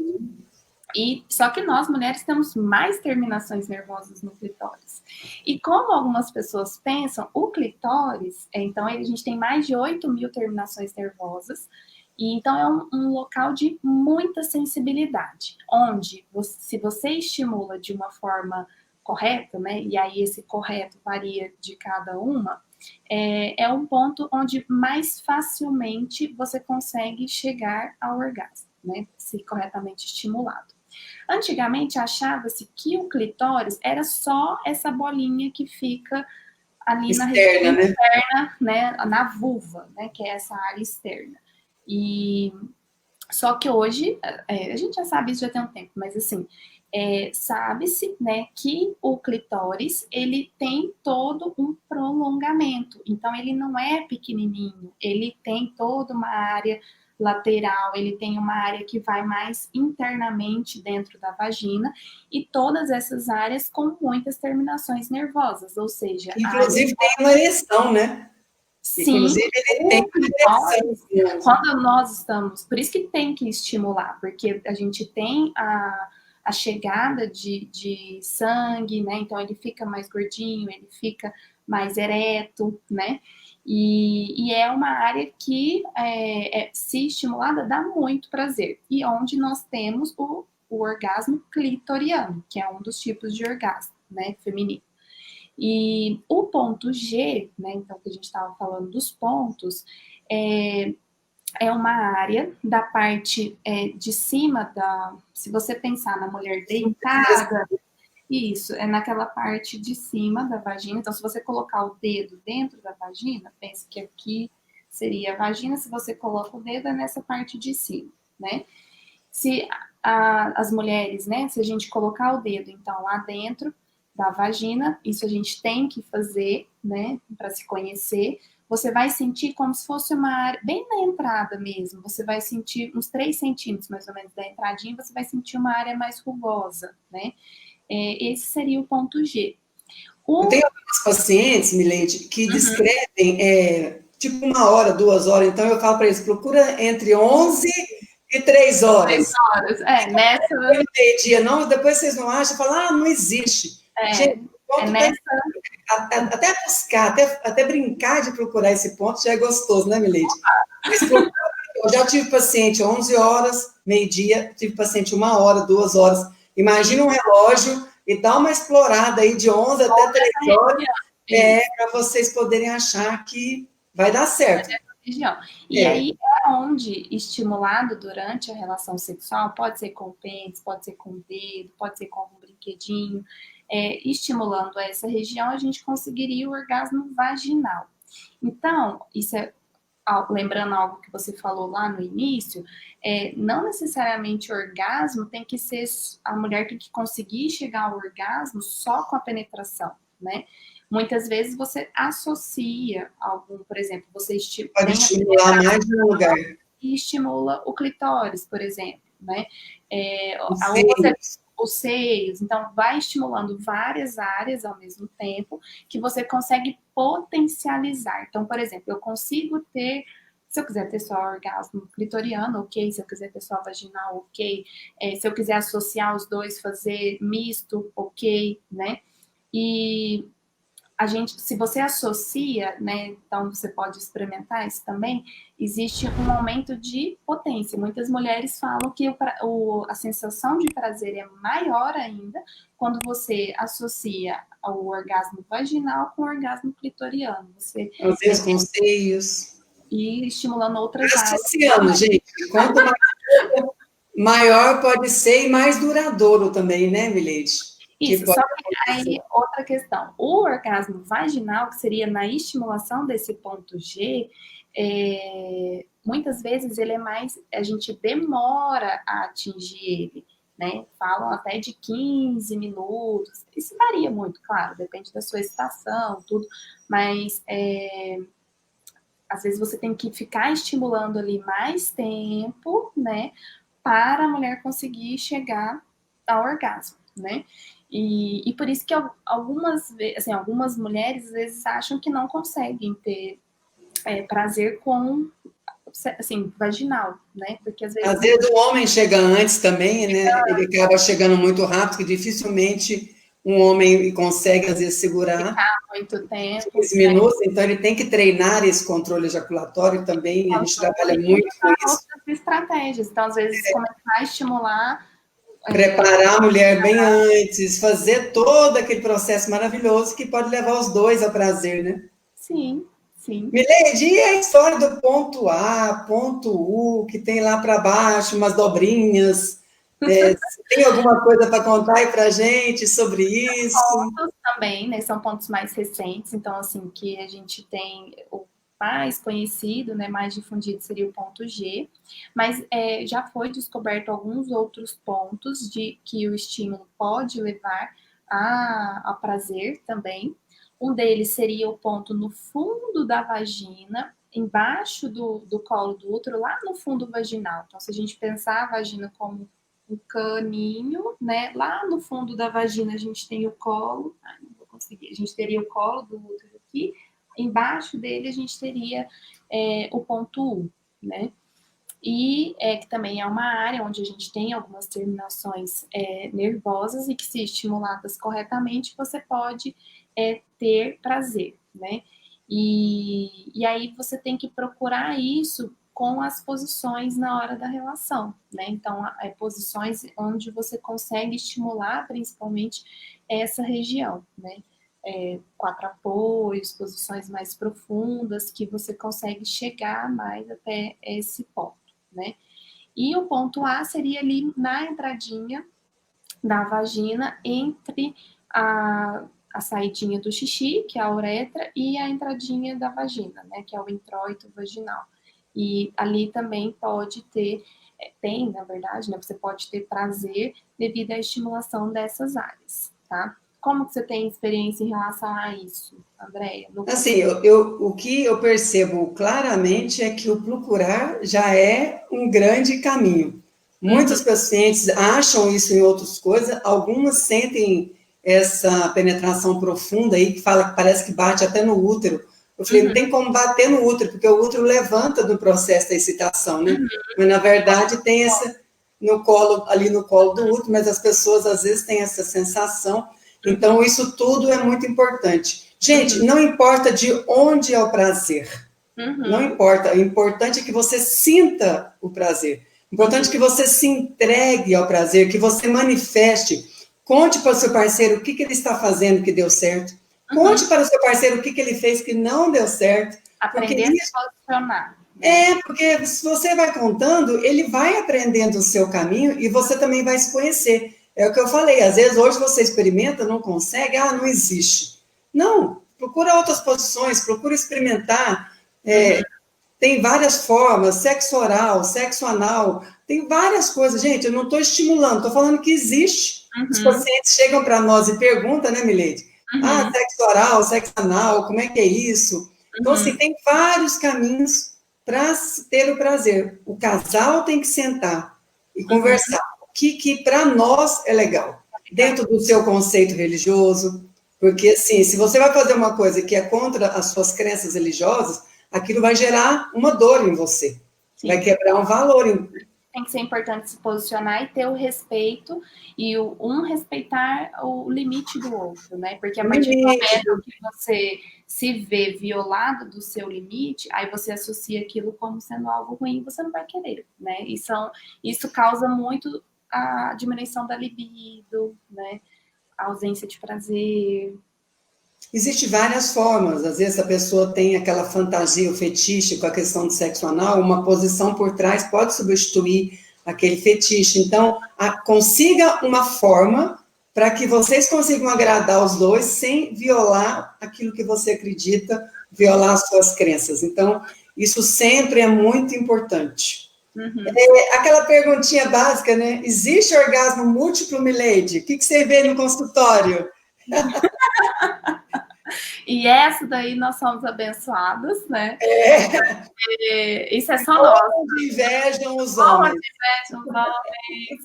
Só que nós, mulheres, temos mais terminações nervosas no clitóris. E como algumas pessoas pensam, o clitóris, então a gente tem mais de 8.000 terminações nervosas, e então é um local de muita sensibilidade, onde se você estimula de uma forma correta, né, e aí esse correto varia de cada uma, é um ponto onde mais facilmente você consegue chegar ao orgasmo, né, se corretamente estimulado. Antigamente achava-se que o clitóris era só essa bolinha que fica ali na região externa, né, na vulva, né, que é essa área externa. E só que hoje, a gente já sabe isso já tem um tempo, mas assim, sabe-se, né, que o clitóris, ele tem todo um prolongamento. Então, ele não é pequenininho, ele tem toda uma área lateral, ele tem uma área que vai mais internamente dentro da vagina e todas essas áreas com muitas terminações nervosas, ou seja... Inclusive tem uma ereção, né? Sim, inclusive ele tem ereção. Quando nós estamos... Por isso que tem que estimular, porque a gente tem a chegada de sangue, né? Então ele fica mais gordinho, ele fica mais ereto, né? E é uma área que, se estimulada, dá muito prazer. E onde nós temos o orgasmo clitoriano, que é um dos tipos de orgasmo, né, feminino. E o ponto G, né, então que a gente estava falando dos pontos, é uma área da parte de cima da... Se você pensar na mulher deitada, Isso, é naquela parte de cima da vagina. Então, se você colocar o dedo dentro da vagina, pense que aqui seria a vagina, se você coloca o dedo é nessa parte de cima, né? Se as mulheres, né, se a gente colocar o dedo, então, lá dentro da vagina, isso a gente tem que fazer, né, para se conhecer, você vai sentir como se fosse uma área, bem na entrada mesmo, você vai sentir uns 3 centímetros, mais ou menos, da entradinha, você vai sentir uma área mais rugosa, né? Esse seria o ponto G. Eu tenho algumas pacientes, Milene, que descrevem tipo 1 hora, 2 horas, então eu falo para eles, procura entre 11 e 3 3 horas. horas, nessa... Meio-dia, não, depois vocês não acham, falam, não existe. Gente, o ponto nessa... até buscar, até brincar de procurar esse ponto já é gostoso, né, Milene? Mas eu já tive paciente 11 horas, meio-dia, tive paciente 1 hora, 2 horas. Imagina um relógio e dá uma explorada aí de 11 até 3 horas, para vocês poderem achar que vai dar certo. Região. E aí é onde, estimulado durante a relação sexual, pode ser com pênis, pode ser com o dedo, pode ser com algum brinquedinho, estimulando essa região, a gente conseguiria o orgasmo vaginal. Então, isso é, lembrando algo que você falou lá no início, não necessariamente orgasmo tem que ser, a mulher tem que conseguir chegar ao orgasmo só com a penetração, né? Muitas vezes você associa algum, por exemplo, você pode estimular mais de um lugar. E estimula o clitóris, por exemplo, né? Os seios. Então, vai estimulando várias áreas ao mesmo tempo que você consegue potencializar. Então, por exemplo, eu consigo ter, se eu quiser ter só orgasmo clitoriano, ok. Se eu quiser ter só vaginal, ok. Se eu quiser associar os dois, fazer misto, ok, né? E se você associa, né, então você pode experimentar isso também, existe um aumento de potência. Muitas mulheres falam que a sensação de prazer é maior ainda quando você associa o orgasmo vaginal com o orgasmo clitoriano. Você, às vezes com seios. E estimulando outras associando, áreas. Gente, quanto maior pode ser e mais duradouro também, né, Milete? Isso, só que aí, outra questão. O orgasmo vaginal, que seria na estimulação desse ponto G, muitas vezes ele é mais, a gente demora a atingir ele, né? Falam até de 15 minutos. Isso varia muito, claro, depende da sua estação, tudo, mas às vezes você tem que ficar estimulando ali mais tempo, né? Para a mulher conseguir chegar ao orgasmo, né? E por isso que algumas mulheres às vezes acham que não conseguem ter prazer com, assim, vaginal, né? Porque às vezes o homem chega antes também, né? Ele acaba chegando muito rápido, que dificilmente um homem consegue, às vezes, segurar muito tempo, 15 minutos, então ele tem que treinar esse controle ejaculatório também, a gente trabalha muito com isso. Outras estratégias, então às vezes começar a estimular, preparar a mulher bem antes, fazer todo aquele processo maravilhoso que pode levar os dois ao prazer, né? Sim, sim. Milene, e a história do ponto A, ponto U, que tem lá para baixo umas dobrinhas? Tem alguma coisa para contar aí para gente sobre isso? Pontos também, né? São pontos mais recentes, então assim que a gente tem o mais conhecido, né, mais difundido seria o ponto G, mas já foi descoberto alguns outros pontos de que o estímulo pode levar a prazer também. Um deles seria o ponto no fundo da vagina, embaixo do colo do útero, lá no fundo vaginal. Então, se a gente pensar a vagina como um caninho, né? Lá no fundo da vagina a gente tem o colo, não vou conseguir, a gente teria o colo do útero aqui, embaixo dele a gente teria o ponto U, né? E que também é uma área onde a gente tem algumas terminações nervosas e que, se estimuladas corretamente, você pode ter prazer, né? E aí você tem que procurar isso com as posições na hora da relação, né? Então, posições onde você consegue estimular principalmente essa região, né? 4 apoios, posições mais profundas, que você consegue chegar mais até esse ponto, né? E o ponto A seria ali na entradinha da vagina entre a saidinha do xixi, que é a uretra, e a entradinha da vagina, né, que é o introito vaginal. E ali também pode ter, tem, na verdade, né, você pode ter prazer devido à estimulação dessas áreas, tá? Como que você tem experiência em relação a isso, Andréia? Assim, o que eu percebo claramente é que o procurar já é um grande caminho. Muitos pacientes acham isso em outras coisas, algumas sentem essa penetração profunda aí, que fala que parece que bate até no útero. Eu falei, não tem como bater no útero, porque o útero levanta do processo da excitação, né? Mas, na verdade, tem essa no colo, ali no colo do útero, mas as pessoas, às vezes, têm essa sensação. Então, isso tudo é muito importante. Gente, não importa de onde é o prazer. Não importa. O importante é que você sinta o prazer. O importante é que você se entregue ao prazer, que você manifeste. Conte para o seu parceiro o que ele está fazendo que deu certo. Conte para o seu parceiro o que ele fez que não deu certo. Aprender a se posicionar. Porque se você vai contando, ele vai aprendendo o seu caminho e você também vai se conhecer. É o que eu falei, às vezes hoje você experimenta, não consegue, não existe. Não, procura outras posições, procura experimentar. Tem várias formas, sexo oral, sexo anal, tem várias coisas. Gente, eu não estou estimulando, estou falando que existe. Os pacientes chegam para nós e perguntam, né, Milady? Sexo oral, sexo anal, como é que é isso? Então, assim, tem vários caminhos para ter o prazer. O casal tem que sentar e conversar. O que para nós é legal, dentro do seu conceito religioso, porque, assim, se você vai fazer uma coisa que é contra as suas crenças religiosas, aquilo vai gerar uma dor em você. Sim. Vai quebrar um valor. Tem que ser importante se posicionar e ter o respeito, e um respeitar o limite do outro, né? Porque a partir do momento que você se vê violado do seu limite, aí você associa aquilo como sendo algo ruim, você não vai querer, né? Isso causa muito a diminuição da libido, né? A ausência de prazer. Existem várias formas. Às vezes a pessoa tem aquela fantasia, o fetiche com a questão do sexo anal, uma posição por trás pode substituir aquele fetiche. Então, consiga uma forma para que vocês consigam agradar os dois sem violar aquilo que você acredita, violar as suas crenças. Então, isso sempre é muito importante. Aquela perguntinha básica, né? Existe orgasmo múltiplo, Milady? O que você vê no consultório? E essa daí nós somos abençoados, né? Isso é só nós. Onde invejam os homens. Onde invejam os homens.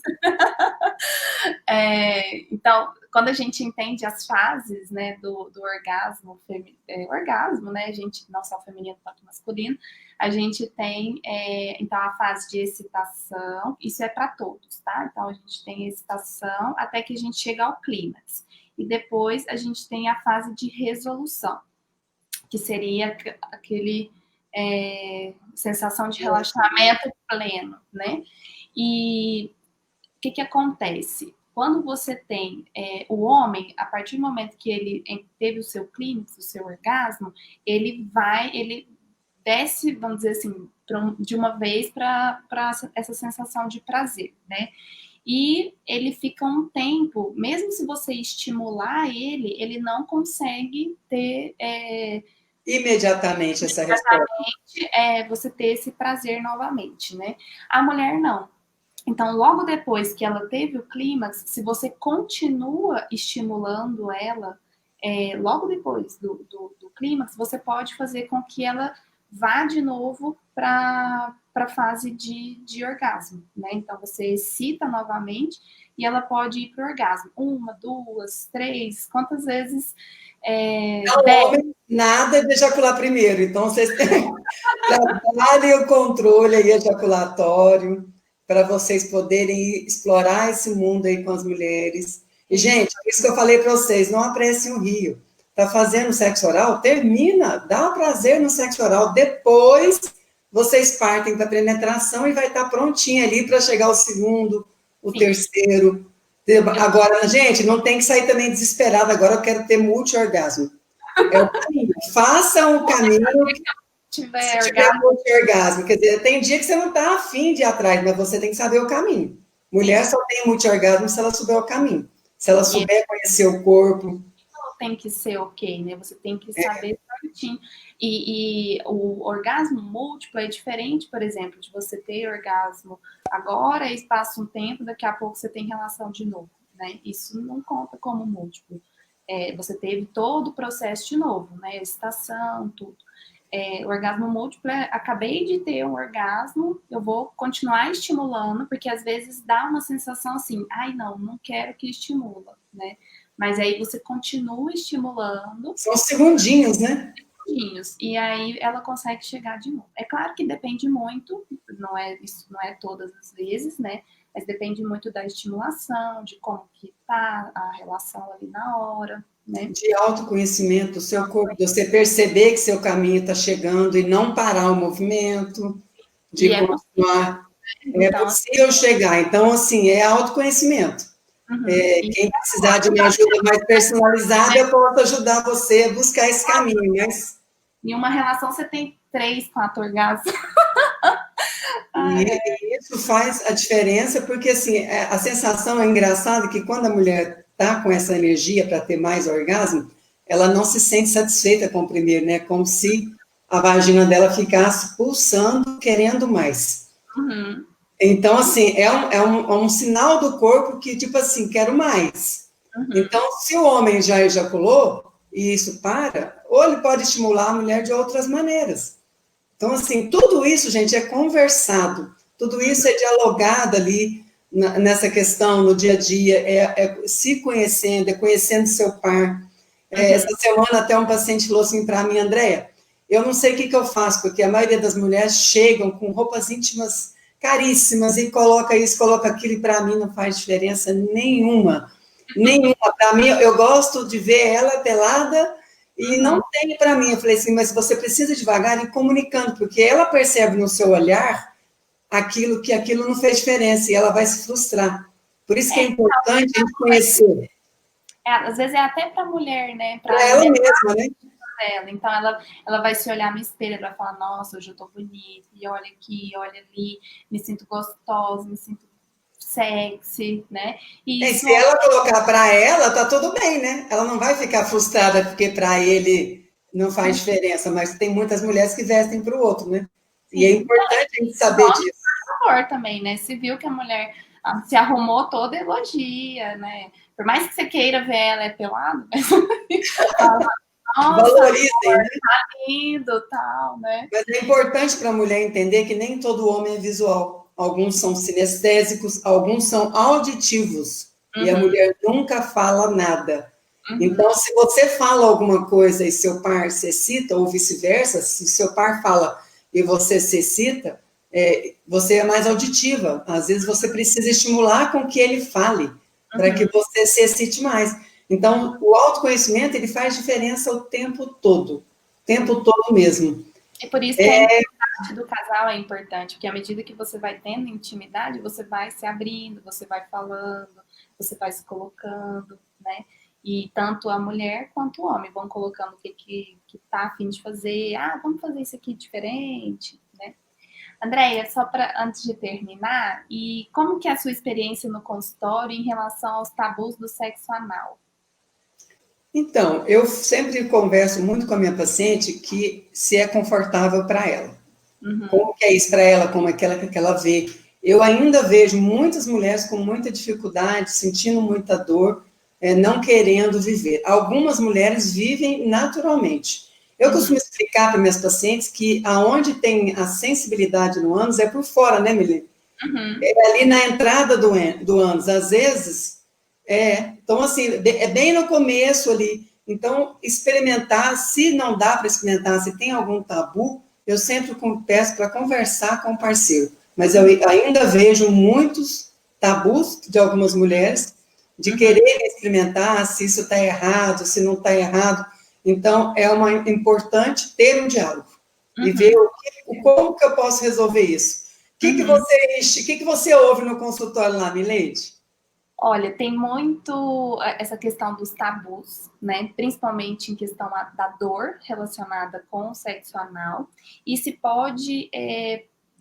Então, quando a gente entende as fases, né, do orgasmo, orgasmo, né, a gente, não só feminino quanto masculino, a gente tem, então, a fase de excitação, isso é para todos, tá? Então, a gente tem excitação até que a gente chega ao clímax. E depois a gente tem a fase de resolução, que seria aquele sensação de relaxamento pleno, né? E o que acontece? Quando você tem o homem, a partir do momento que ele teve o seu clímax, o seu orgasmo, ele desce, vamos dizer assim, de uma vez para essa sensação de prazer, né? E ele fica um tempo, mesmo se você estimular ele não consegue ter imediatamente essa resposta. Você ter esse prazer novamente, né? A mulher não. Então, logo depois que ela teve o clímax, se você continua estimulando ela, logo depois do clímax, você pode fazer com que ela vá de novo para a fase de orgasmo, né? Então, você excita novamente e ela pode ir para o orgasmo. 1, 2, 3, quantas vezes? Homem, nada de ejacular primeiro. Então, vocês trabalhem o controle aí ejaculatório para vocês poderem explorar esse mundo aí com as mulheres. E, gente, isso que eu falei para vocês, não apreciem o rio. Está fazendo sexo oral? Termina, dá prazer no sexo oral. Depois, vocês partem para a penetração e vai estar prontinho ali para chegar ao segundo, o terceiro. Agora, gente, não tem que sair também desesperado. Agora eu quero ter multi-orgasmo. É o caminho. Façam o caminho se tiver multi-orgasmo. Quer dizer, tem dia que você não está afim de ir atrás, mas você tem que saber o caminho. Mulher só tem multi-orgasmo se ela souber o caminho. Se ela souber conhecer o corpo. Tem que ser ok, né? Você tem que saber certinho. E o orgasmo múltiplo é diferente, por exemplo, de você ter orgasmo agora e passa um tempo, daqui a pouco você tem relação de novo, né? Isso não conta como múltiplo. Você teve todo o processo de novo, né? Excitação, tudo. O orgasmo múltiplo acabei de ter um orgasmo, eu vou continuar estimulando, porque às vezes dá uma sensação assim, ai não quero que estimula, né? Mas aí você continua estimulando. São segundinhos, né? Segundinhos, e aí ela consegue chegar de novo. É claro que depende muito, isso não é todas as vezes, né? Mas depende muito da estimulação, de como que tá a relação ali na hora, né? De autoconhecimento do seu corpo, de você perceber que seu caminho está chegando e não parar o movimento, de continuar. É possível chegar. Então, assim, é autoconhecimento. Quem precisar de uma ajuda mais personalizada, eu posso ajudar você a buscar esse caminho, mas... Em uma relação, você tem 3, 4 orgasmos. E isso faz a diferença, porque, assim, a sensação é engraçada que quando a mulher está com essa energia para ter mais orgasmo, ela não se sente satisfeita com o primeiro, né? Como se a vagina dela ficasse pulsando, querendo mais. Uhum. Então, assim, é um sinal do corpo que, tipo assim, quero mais. Uhum. Então, se o homem já ejaculou e isso para, ou ele pode estimular a mulher de outras maneiras. Então, assim, tudo isso, gente, é conversado. Tudo isso é dialogado ali nessa questão, no dia a dia, é se conhecendo, é conhecendo seu par. Essa semana até um paciente falou assim para mim, Andréia, eu não sei o que eu faço, porque a maioria das mulheres chegam com roupas íntimas caríssimas e coloca isso, coloca aquilo, e para mim não faz diferença nenhuma. Nenhuma. Para mim, eu gosto de ver ela pelada e não tem para mim. Eu falei assim, mas você precisa devagar ir comunicando, porque ela percebe no seu olhar que aquilo não fez diferença e ela vai se frustrar. Por isso que é importante a gente conhecer. Às vezes é até para a mulher, né? Para ela mesma, né? Dela. Então ela vai se olhar no espelho e vai falar, nossa, hoje eu tô bonita, e olha aqui, olha ali, me sinto gostosa, me sinto sexy, né? E isso... se ela colocar para ela, tá tudo bem, né? Ela não vai ficar frustrada porque para ele não faz diferença, mas tem muitas mulheres que vestem para o outro, né? E é importante a gente saber disso. Por favor também, né? Se viu que a mulher se arrumou toda, elogia, né? Por mais que você queira ver ela pelada, mas... Nossa, valorizem, amor, né? Tá lindo, tal, né? Mas é importante para a mulher entender que nem todo homem é visual. Alguns são sinestésicos, alguns são auditivos. E a mulher nunca fala nada. Então, se você fala alguma coisa e seu par se excita, ou vice-versa, se seu par fala e você se excita, você é mais auditiva. Às vezes você precisa estimular com que ele fale, para que você se excite mais. Então, o autoconhecimento, ele faz diferença o tempo todo mesmo. E por isso que a intimidade do casal é importante, porque à medida que você vai tendo intimidade, você vai se abrindo, você vai falando, você vai se colocando, né? E tanto a mulher quanto o homem vão colocando o que tá a fim de fazer. Ah, vamos fazer isso aqui diferente, né? Andréia, só para antes de terminar, e como que é a sua experiência no consultório em relação aos tabus do sexo anal? Então, eu sempre converso muito com a minha paciente que se é confortável para ela. Como que é isso para ela, como é que ela vê. Eu ainda vejo muitas mulheres com muita dificuldade, sentindo muita dor, não querendo viver. Algumas mulheres vivem naturalmente. Eu costumo explicar para minhas pacientes que aonde tem a sensibilidade no ânus é por fora, né, Melê? É ali na entrada do ânus. Às vezes, então, assim, é bem no começo ali. Então, experimentar, se não dá para experimentar, se tem algum tabu, eu sempre peço para conversar com o parceiro. Mas eu ainda vejo muitos tabus de algumas mulheres de querer experimentar se isso está errado, se não está errado. Então, importante ter um diálogo e ver como que eu posso resolver isso. O que você ouve no consultório lá, Milady? Olha, tem muito essa questão dos tabus, né? Principalmente em questão da dor relacionada com o sexo anal. E se pode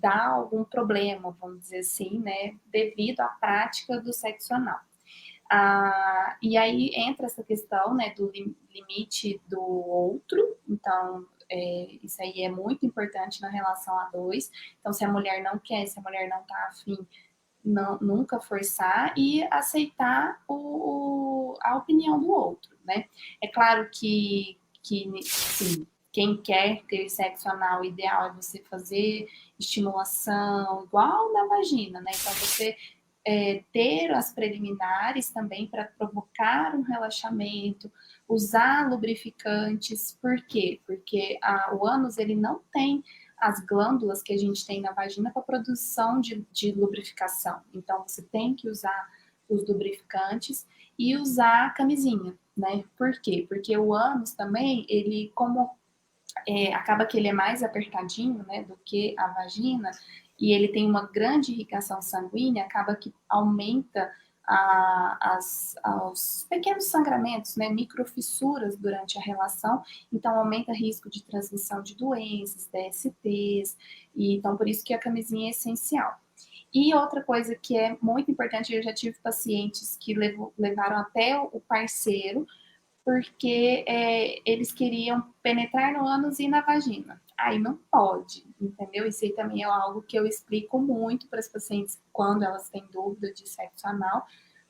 dar algum problema, vamos dizer assim, né, devido à prática do sexo anal. E aí entra essa questão, né, do limite do outro, então isso aí é muito importante na relação a dois. Então, se a mulher não quer, se a mulher não tá afim, nunca forçar e aceitar a opinião do outro, né? É claro que sim, quem quer ter sexo anal, o ideal é você fazer estimulação igual na vagina, né? Então, você ter as preliminares também para provocar um relaxamento, usar lubrificantes. Por quê? Porque o ânus ele não tem as glândulas que a gente tem na vagina para produção de lubrificação. Então, você tem que usar os lubrificantes e usar a camisinha, né? Por quê? Porque o ânus também, ele como acaba que ele é mais apertadinho, né, do que a vagina, e ele tem uma grande irrigação sanguínea, acaba que aumenta os pequenos sangramentos, né, microfissuras durante a relação, então aumenta o risco de transmissão de doenças, DSTs, e então por isso que a camisinha é essencial. E outra coisa que é muito importante, eu já tive pacientes que levaram até o parceiro, porque eles queriam penetrar no ânus e na vagina. Aí não pode, entendeu? Isso aí também é algo que eu explico muito para as pacientes quando elas têm dúvida de sexo anal.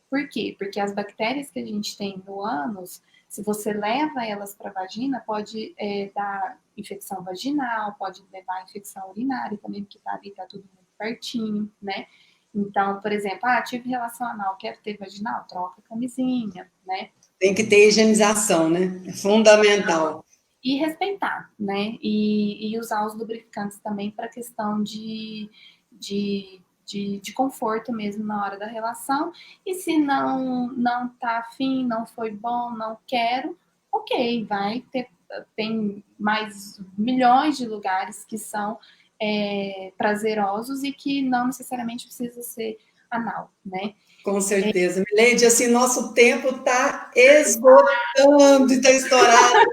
Por quê? Porque as bactérias que a gente tem no ânus, se você leva elas para a vagina, pode dar infecção vaginal, pode levar a infecção urinária também, porque tá ali, tá tudo muito pertinho, né? Então, por exemplo, tive relação anal, quero ter vaginal, troca a camisinha, né? Tem que ter higienização, né? É fundamental. E respeitar, né? E usar os lubrificantes também para questão de conforto mesmo na hora da relação. E se não tá afim, não foi bom, não quero, ok, tem mais milhões de lugares que são prazerosos e que não necessariamente precisa ser anal, né? Com certeza. Mileide, assim, nosso tempo está esgotando, está estourado.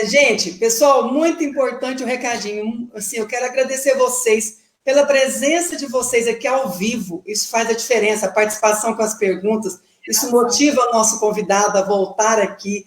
Gente, pessoal, muito importante o recadinho. Assim, eu quero agradecer vocês pela presença de vocês aqui ao vivo. Isso faz a diferença, a participação com as perguntas. Isso motiva o nosso convidado a voltar aqui.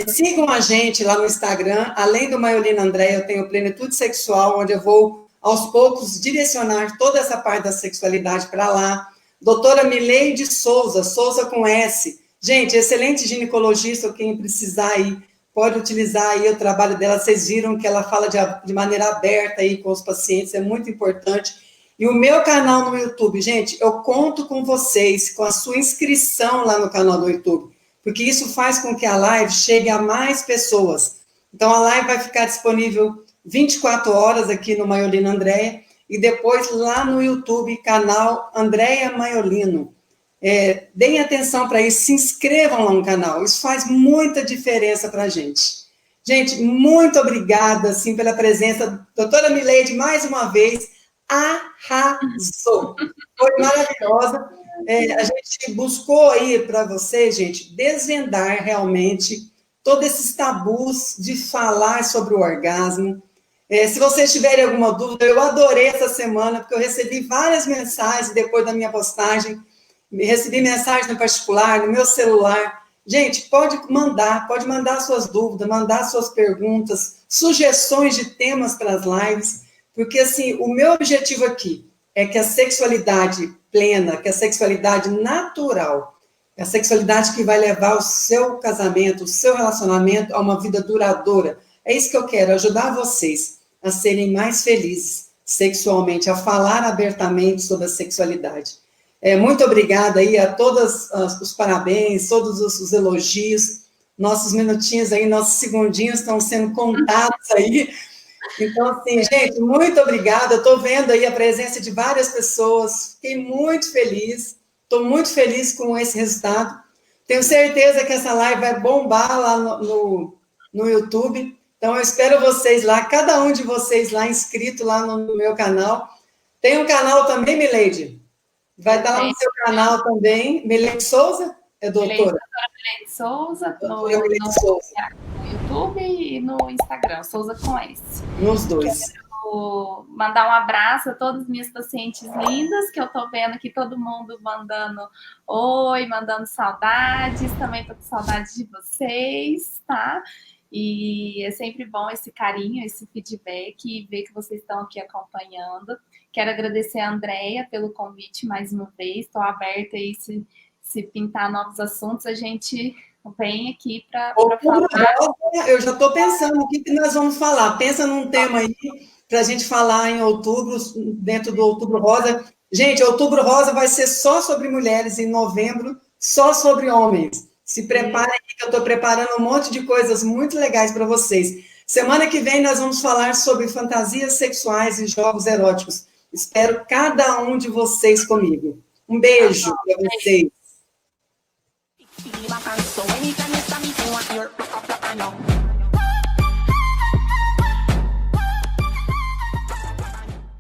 Sigam a gente lá no Instagram. Além do Maiolina Andréia, eu tenho Plenitude Sexual, onde eu vou, aos poucos, direcionar toda essa parte da sexualidade para lá. Doutora Mileide Souza, Souza com S. Gente, excelente ginecologista, quem precisar aí, pode utilizar aí o trabalho dela. Vocês viram que ela fala de maneira aberta aí com os pacientes, é muito importante. E o meu canal no YouTube, gente, eu conto com vocês, com a sua inscrição lá no canal do YouTube, porque isso faz com que a live chegue a mais pessoas. Então, a live vai ficar disponível 24 horas aqui no Maiolina Andréia, e depois lá no YouTube, canal Andréia Maiolino. Deem atenção para isso, se inscrevam lá no canal, isso faz muita diferença para a gente. Gente, muito obrigada, assim, pela presença. Doutora Mileide, mais uma vez, arrasou. Foi maravilhosa. A gente buscou aí para vocês, gente, desvendar realmente todos esses tabus de falar sobre o orgasmo. Se vocês tiverem alguma dúvida, eu adorei essa semana, porque eu recebi várias mensagens depois da minha postagem, recebi mensagens no particular, no meu celular. Gente, pode mandar suas dúvidas, mandar suas perguntas, sugestões de temas para as lives, porque, assim, o meu objetivo aqui é que a sexualidade plena, que a sexualidade natural, a sexualidade que vai levar o seu casamento, o seu relacionamento a uma vida duradoura. É isso que eu quero, ajudar vocês a serem mais felizes sexualmente, a falar abertamente sobre a sexualidade. Muito obrigada aí a todos os parabéns, todos os elogios. Nossos minutinhos aí, nossos segundinhos estão sendo contados aí. Então, assim, gente, muito obrigada. Eu estou vendo aí a presença de várias pessoas. Fiquei muito feliz. Estou muito feliz com esse resultado. Tenho certeza que essa live vai bombar lá no YouTube. Então, eu espero vocês lá, cada um de vocês lá, inscrito lá no meu canal. Tem um canal também, Mileide? Vai estar lá no seu canal também. Mileide Souza? Doutora? Mileide Souza, no Souza. YouTube e no Instagram, Souza com S. Nos dois. mandar um abraço a todas as minhas pacientes lindas, que eu tô vendo aqui todo mundo mandando oi, mandando saudades, também tô com saudades de vocês, tá? E é sempre bom esse carinho, esse feedback e ver que vocês estão aqui acompanhando. Quero agradecer a Andréia pelo convite mais uma vez, estou aberta aí, se pintar novos assuntos, a gente vem aqui para falar. Eu já estou pensando o que nós vamos falar. Pensa num tema aí para a gente falar em outubro, dentro do Outubro Rosa. Gente, Outubro Rosa vai ser só sobre mulheres, em novembro, só sobre homens. Se preparem, que eu estou preparando um monte de coisas muito legais para vocês. Semana que vem nós vamos falar sobre fantasias sexuais e jogos eróticos. Espero cada um de vocês comigo. Um beijo para vocês.